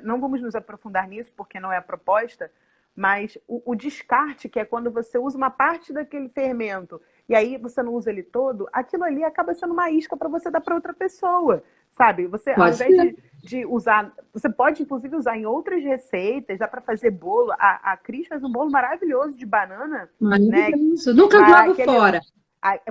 não vamos nos aprofundar nisso, porque não é a proposta, mas o descarte, que é quando você usa uma parte daquele fermento e aí você não usa ele todo, aquilo ali acaba sendo uma isca para você dar para outra pessoa, sabe? Você, ao pode invés ser. de usar, você pode inclusive usar em outras receitas, dá para fazer bolo. A Cris faz um bolo maravilhoso de banana, né? Maravilhoso. Nunca jogo fora.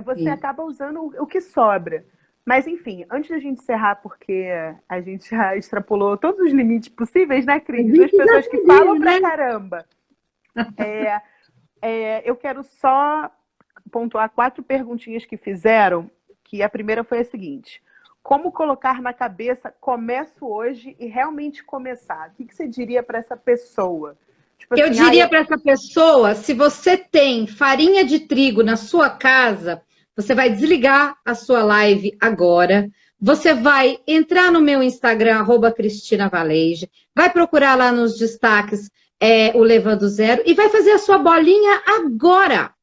Você Sim. acaba usando o que sobra. Mas enfim, antes da gente encerrar, porque a gente já extrapolou todos os limites possíveis, né, A Cris? Duas gente já pessoas que falam sabia, pra né? caramba. Eu quero só pontuar 4 perguntinhas que fizeram, que a primeira foi a seguinte: como colocar na cabeça, começo hoje e realmente começar? O que você diria para essa pessoa? Tipo Eu assim, diria para essa pessoa, se você tem farinha de trigo na sua casa, você vai desligar a sua live agora. Você vai entrar no meu Instagram, @CristinaValege, vai procurar lá nos destaques o Levando Zero e vai fazer a sua bolinha agora.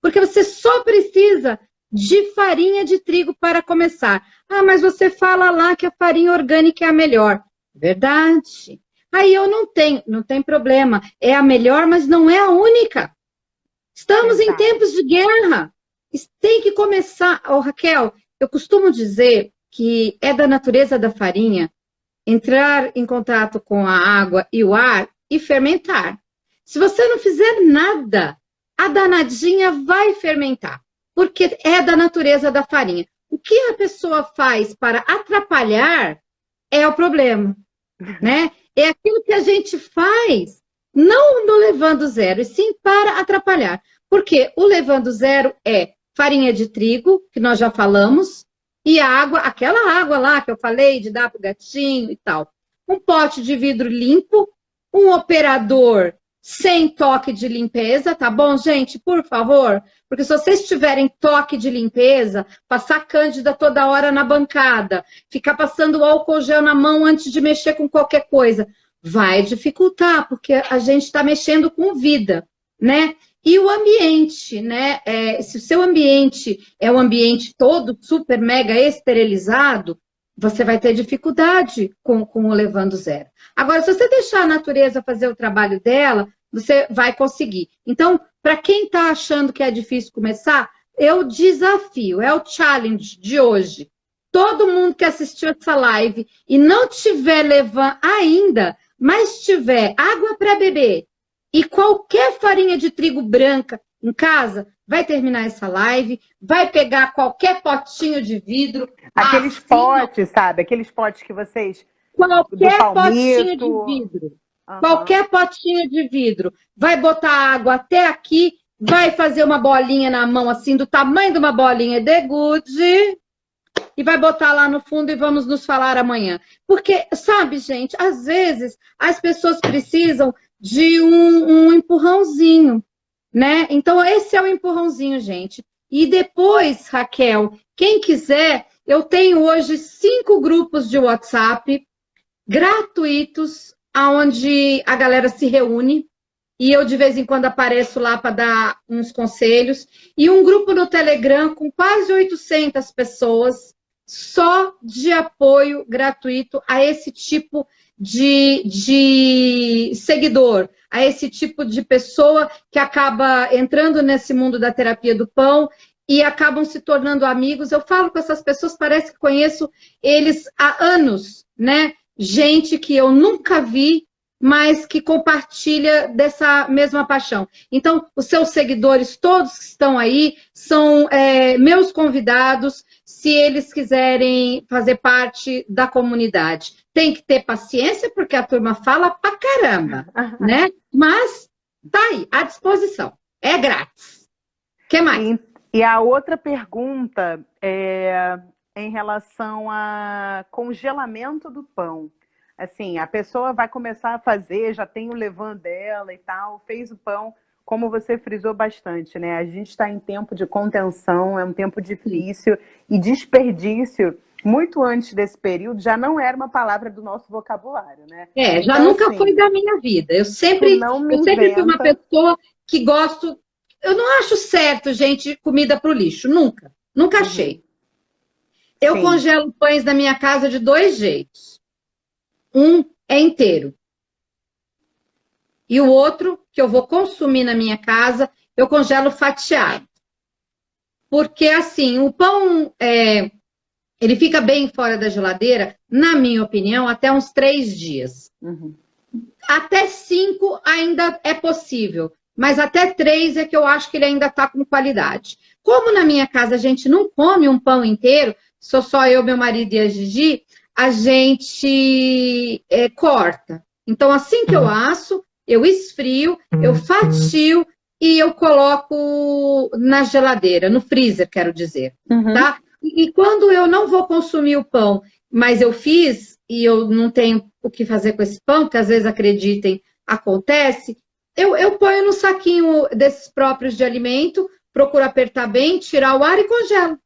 Porque você só precisa de farinha de trigo para começar. Ah, mas você fala lá que a farinha orgânica é a melhor. Verdade. Aí eu não tenho, não tem problema. É a melhor, mas não é a única. Estamos em tempos de guerra. Tem que começar. Oh, Raquel, eu costumo dizer que é da natureza da farinha entrar em contato com a água e o ar e fermentar. Se você não fizer nada, a danadinha vai fermentar, porque é da natureza da farinha. O que a pessoa faz para atrapalhar é o problema, né? É aquilo que a gente faz, não no Levando Zero, e sim para atrapalhar. Porque o Levando Zero é farinha de trigo, que nós já falamos, e a água, aquela água lá que eu falei de dar para o gatinho e tal. Um pote de vidro limpo, um operador sem toque de limpeza, tá bom, gente? Por favor. Porque se vocês tiverem toque de limpeza, passar cândida toda hora na bancada, ficar passando álcool gel na mão antes de mexer com qualquer coisa, vai dificultar, porque a gente está mexendo com vida, né? E o ambiente, né? Se o seu ambiente é um ambiente todo super mega esterilizado, você vai ter dificuldade com o Levando Zero. Agora, se você deixar a natureza fazer o trabalho dela, você vai conseguir. Então, para quem está achando que é difícil começar, é o desafio, é o challenge de hoje. Todo mundo que assistiu essa live e não tiver levando ainda, mas tiver água para beber e qualquer farinha de trigo branca em casa, vai terminar essa live, vai pegar qualquer potinho de vidro. Aqueles potes, sabe? Aqueles potes que vocês... Qualquer potinho de vidro. Uhum. Qualquer potinho de vidro. Vai botar água até aqui, vai fazer uma bolinha na mão, assim, do tamanho de uma bolinha de gude, e vai botar lá no fundo e vamos nos falar amanhã. Porque, sabe, gente, às vezes as pessoas precisam de um empurrãozinho, né? Então, esse é o empurrãozinho, gente. E depois, Raquel, quem quiser, eu tenho hoje 5 grupos de WhatsApp gratuitos, onde a galera se reúne, e eu de vez em quando apareço lá para dar uns conselhos, e um grupo no Telegram com quase 800 pessoas, só de apoio gratuito a esse tipo de seguidor, a esse tipo de pessoa que acaba entrando nesse mundo da terapia do pão e acabam se tornando amigos. Eu falo com essas pessoas, parece que conheço eles há anos, né? Gente que eu nunca vi, mas que compartilha dessa mesma paixão. Então, os seus seguidores, todos que estão aí, são meus convidados, se eles quiserem fazer parte da comunidade. Tem que ter paciência, porque a turma fala pra caramba, né? Mas tá aí, à disposição. É grátis. O que mais? E a outra pergunta é em relação a congelamento do pão. Assim, a pessoa vai começar a fazer, já tem o levain dela e tal, fez o pão, como você frisou bastante, né? A gente está em tempo de contenção, é um tempo difícil, e desperdício, muito antes desse período, já não era uma palavra do nosso vocabulário, né? Já então, nunca assim, foi da minha vida. Eu sempre fui uma pessoa que gosto... Eu não acho certo, gente, comida para o lixo. Nunca. Nunca achei. Eu congelo pães na minha casa de 2 jeitos. Um é inteiro. E o outro, que eu vou consumir na minha casa, eu congelo fatiado. Porque, assim, o pão, ele fica bem fora da geladeira, na minha opinião, até uns 3 dias. Até 5 ainda é possível. Mas até 3 é que eu acho que ele ainda está com qualidade. Como na minha casa a gente não come um pão inteiro, sou só eu, meu marido e a Gigi, a gente corta. Então, assim que eu asso, eu esfrio, eu fatio e eu coloco na geladeira, no freezer, quero dizer. Tá? E quando eu não vou consumir o pão, mas eu fiz e eu não tenho o que fazer com esse pão, que às vezes, acreditem, acontece, Eu ponho no saquinho desses próprios de alimento, procuro apertar bem, tirar o ar e congelo.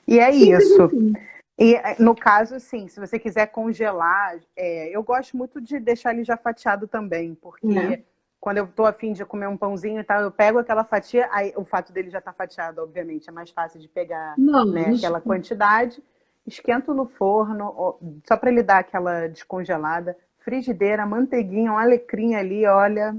E é Simples isso. assim. E no caso, sim, se você quiser congelar, eu gosto muito de deixar ele já fatiado também, É. porque quando eu estou a fim de comer um pãozinho e tal, eu pego aquela fatia, aí o fato dele já estar fatiado, obviamente, é mais fácil de pegar, né, aquela Lógico. quantidade, esquento no forno, só para ele dar aquela descongelada, frigideira, manteiguinha, um alecrim ali, olha.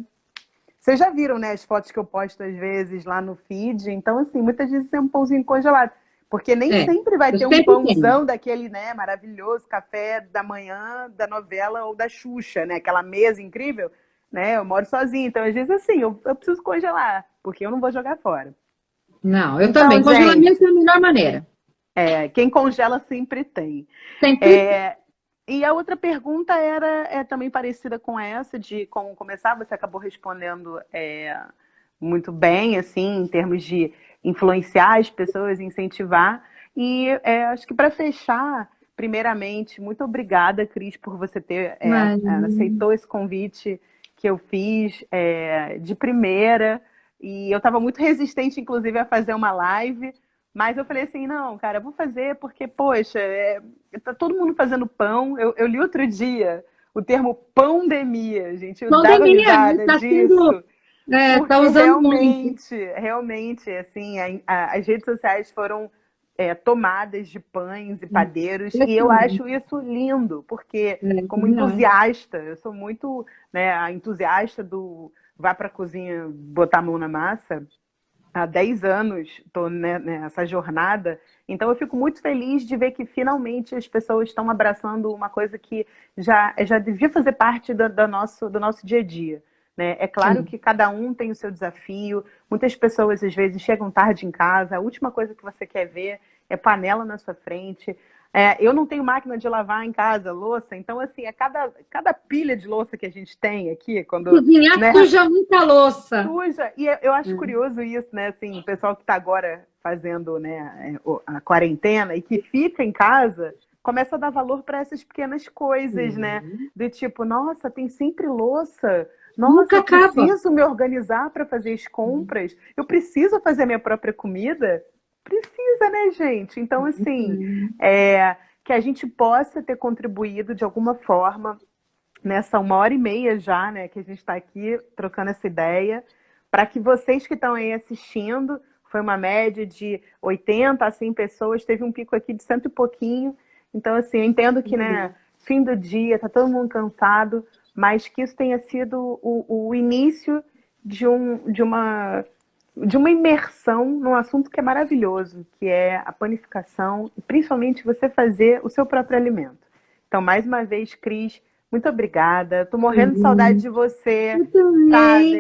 Vocês já viram, né, as fotos que eu posto às vezes lá no feed? Então, assim, muitas vezes é um pãozinho congelado. Porque nem É, sempre vai eu ter um sempre tenho. pãozão daquele, né, maravilhoso, café da manhã, da novela ou da Xuxa, né? Aquela mesa incrível, né? Eu moro sozinha, então às vezes assim, eu preciso congelar, porque eu não vou jogar fora. Não, eu também. Então, Congelamento gente, é a melhor maneira. quem congela sempre tem. Sempre tem. É, e a outra pergunta era também parecida com essa, de como começar. Você acabou respondendo muito bem, assim, em termos de influenciar as pessoas, incentivar. E acho que para fechar, primeiramente, muito obrigada, Cris, por você ter Mas, aceitou esse convite que eu fiz de primeira. E eu estava muito resistente, inclusive, a fazer uma live. Mas eu falei assim, não, cara, eu vou fazer porque, poxa, tá todo mundo fazendo pão. Eu li outro dia o termo pandemia, gente. Eu dava pandemia, né? risada Está sendo, disso, tá porque usando muito. realmente, assim, as redes sociais foram tomadas de pães e padeiros, e eu Impressionante. acho isso lindo, porque É, como também acho. entusiasta, eu sou muito, né, a entusiasta do vá para a cozinha botar a mão na massa. Há 10 anos estou nessa jornada, então eu fico muito feliz de ver que finalmente as pessoas estão abraçando uma coisa que já devia fazer parte do nosso dia a dia. Né? É claro Sim. que cada um tem o seu desafio, muitas pessoas às vezes chegam tarde em casa, a última coisa que você quer ver é panela na sua frente. Eu não tenho máquina de lavar em casa, louça, então assim, cada pilha de louça que a gente tem aqui, quando, Cozinhar né, suja muita louça. suja. E eu acho curioso isso, né? Assim, o pessoal que está agora fazendo, né, a quarentena e que fica em casa começa a dar valor para essas pequenas coisas, né? Sim. Do tipo, nossa, tem sempre louça. Nossa, Nunca eu acaba. preciso me organizar para fazer as compras. Eu preciso fazer a minha própria comida. Precisa, né, gente? Então, assim, que a gente possa ter contribuído de alguma forma nessa 1h30 já, né, que a gente está aqui trocando essa ideia, para que vocês que estão aí assistindo, foi uma média de 80 a 100 pessoas, teve um pico aqui de cento e pouquinho. Então, assim, eu entendo que, né, fim do dia, tá todo mundo cansado, mas que isso tenha sido o início de uma imersão num assunto que é maravilhoso, que é a panificação, e principalmente você fazer o seu próprio alimento. Então, mais uma vez, Cris, muito obrigada. Tô morrendo de saudade de você, Eu também.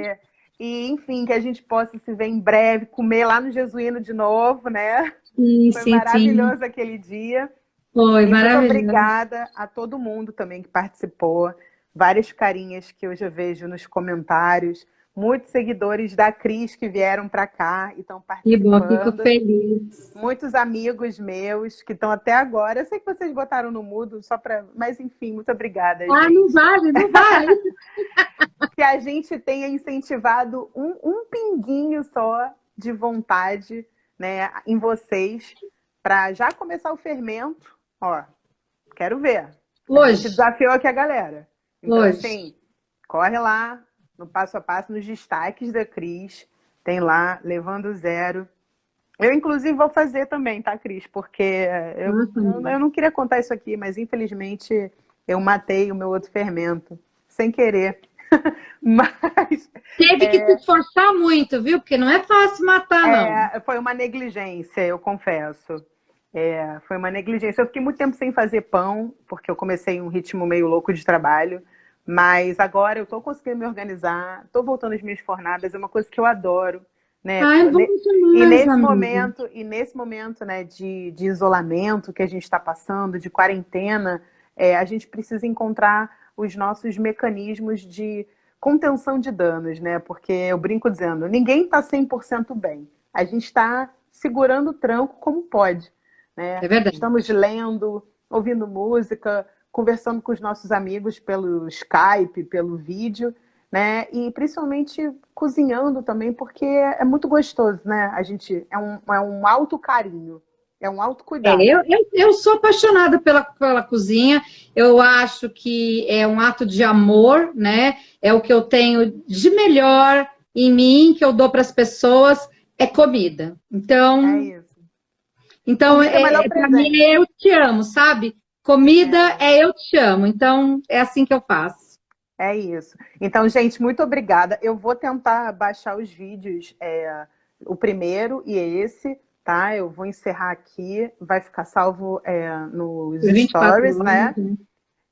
sabe? E, enfim, que a gente possa se ver em breve, comer lá no Jesuíno de novo, né? Sim, Foi sim, sim. maravilhoso aquele dia. Foi E muito maravilhoso. obrigada a todo mundo também que participou. Várias carinhas que eu já vejo nos comentários. Muitos seguidores da Cris que vieram para cá e estão Que bom, fico participando. feliz. Muitos amigos meus que estão até agora. Eu sei que vocês botaram no mudo só para. Mas enfim, muito obrigada, Ah, não gente. vale, não vale. Que a gente tenha incentivado um pinguinho só de vontade, né, em vocês para já começar o fermento. Ó, quero ver. A gente Hoje, desafiou aqui a galera. Então, hoje. assim, corre lá no passo a passo, nos destaques da Cris. Tem lá, Levando Zero. Eu, inclusive, vou fazer também, tá, Cris? Porque eu, Nossa, eu, eu não queria contar isso aqui, mas infelizmente eu matei o meu outro fermento, sem querer. Mas teve que se esforçar muito, viu? Porque não é fácil matar, não. foi uma negligência, eu confesso. Foi uma negligência. Eu fiquei muito tempo sem fazer pão, porque eu comecei um ritmo meio louco de trabalho. Mas agora eu estou conseguindo me organizar, estou voltando às minhas fornadas, é uma coisa que eu adoro, né? Ah, é bom E demais, amiga. nesse momento, né, de isolamento que a gente está passando, de quarentena, a gente precisa encontrar os nossos mecanismos de contenção de danos, né? Porque eu brinco dizendo, ninguém está 100% bem. A gente está segurando o tranco como pode, né? É verdade. Estamos lendo, ouvindo música, conversando com os nossos amigos pelo Skype, pelo vídeo, né? E principalmente cozinhando também, porque é muito gostoso, né? A gente é um alto carinho, é um alto É, cuidado. eu sou apaixonada pela cozinha, eu acho que é um ato de amor, né? É o que eu tenho de melhor em mim, que eu dou para as pessoas, é comida. É Então, isso. então Comida é o melhor para mim presente. é eu te amo, sabe? Comida É, é eu te amo. Então, é assim que eu faço. é isso. Então, gente, muito obrigada. Eu vou tentar baixar os vídeos, o primeiro e esse, tá? Eu vou encerrar aqui, vai ficar salvo, nos 24 stories, horas, né? né?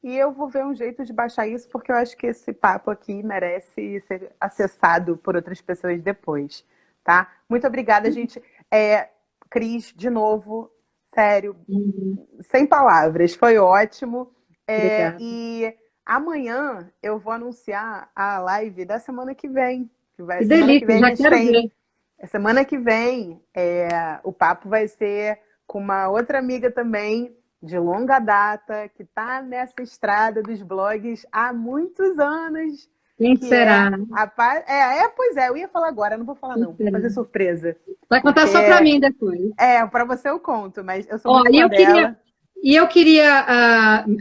E eu vou ver um jeito de baixar isso, porque eu acho que esse papo aqui merece ser acessado por outras pessoas depois, tá? Muito obrigada, gente. Cris, de novo, sério, Uhum. sem palavras, foi ótimo. Obrigada. E amanhã eu vou anunciar a live da semana que vem. Que Semana que delícia, vem a já gente quero tem. ver. Semana que vem o papo vai ser com uma outra amiga também, de longa data, que está nessa estrada dos blogs há muitos anos, Quem que é será? pois é, eu ia falar agora, não vou falar Quem não, vou será? fazer surpresa, Vai contar porque só para mim depois. para você eu conto, mas eu sou Ó, muito fã dela. eu queria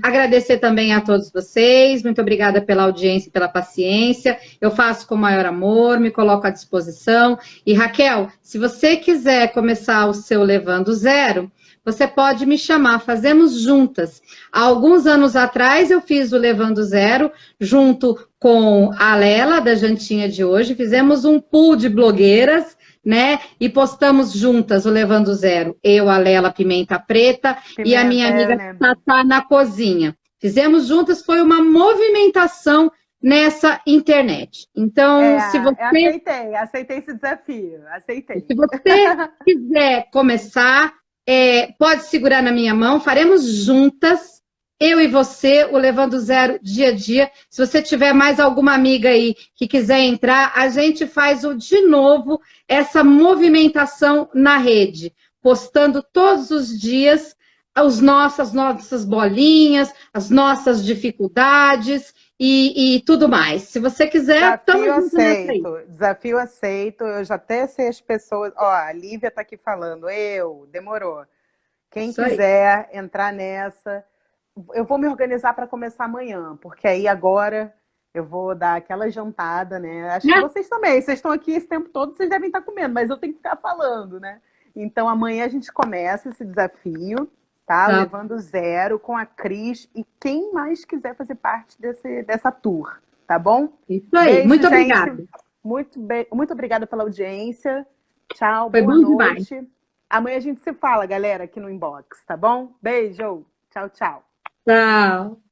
agradecer também a todos vocês. Muito obrigada pela audiência e pela paciência. Eu faço com o maior amor, me coloco à disposição. E Raquel, se você quiser começar o seu Levando Zero, você pode me chamar, fazemos juntas. Há alguns anos atrás eu fiz o Levando Zero junto com a Lela, da Jantinha de hoje, fizemos um pool de blogueiras, né? E postamos juntas o Levando Zero. Eu, a Lela Pimenta Preta e a minha Pimenta, amiga lembro. Tatá na cozinha. Fizemos juntas, foi uma movimentação nessa internet. Então, Eu aceitei esse desafio, aceitei. se você quiser começar, pode segurar na minha mão, faremos juntas, eu e você, o Levando Zero dia a dia. Se você tiver mais alguma amiga aí que quiser entrar, a gente faz de novo essa movimentação na rede, postando todos os dias as nossas bolinhas, as nossas dificuldades e tudo mais. Se você quiser, Desafio estamos juntos nessa aí. aceito, desafio aceito. Eu já até sei as pessoas. Ó, a Lívia tá aqui falando. Demorou. Quem Isso aí. quiser entrar nessa, eu vou me organizar para começar amanhã, porque aí agora eu vou dar aquela jantada, né? Acho que vocês também, vocês estão aqui esse tempo todo, vocês devem estar comendo, mas eu tenho que ficar falando, né? Então amanhã a gente começa esse desafio, tá? Tá. Levando Zero com a Cris e quem mais quiser fazer parte dessa tour, tá bom? Isso aí. Beijo, Muito gente. obrigada. Muito obrigada pela audiência. Tchau, Foi boa bom demais. noite. Amanhã a gente se fala, galera, aqui no inbox, tá bom? Beijo. Tchau, tchau. Tchau.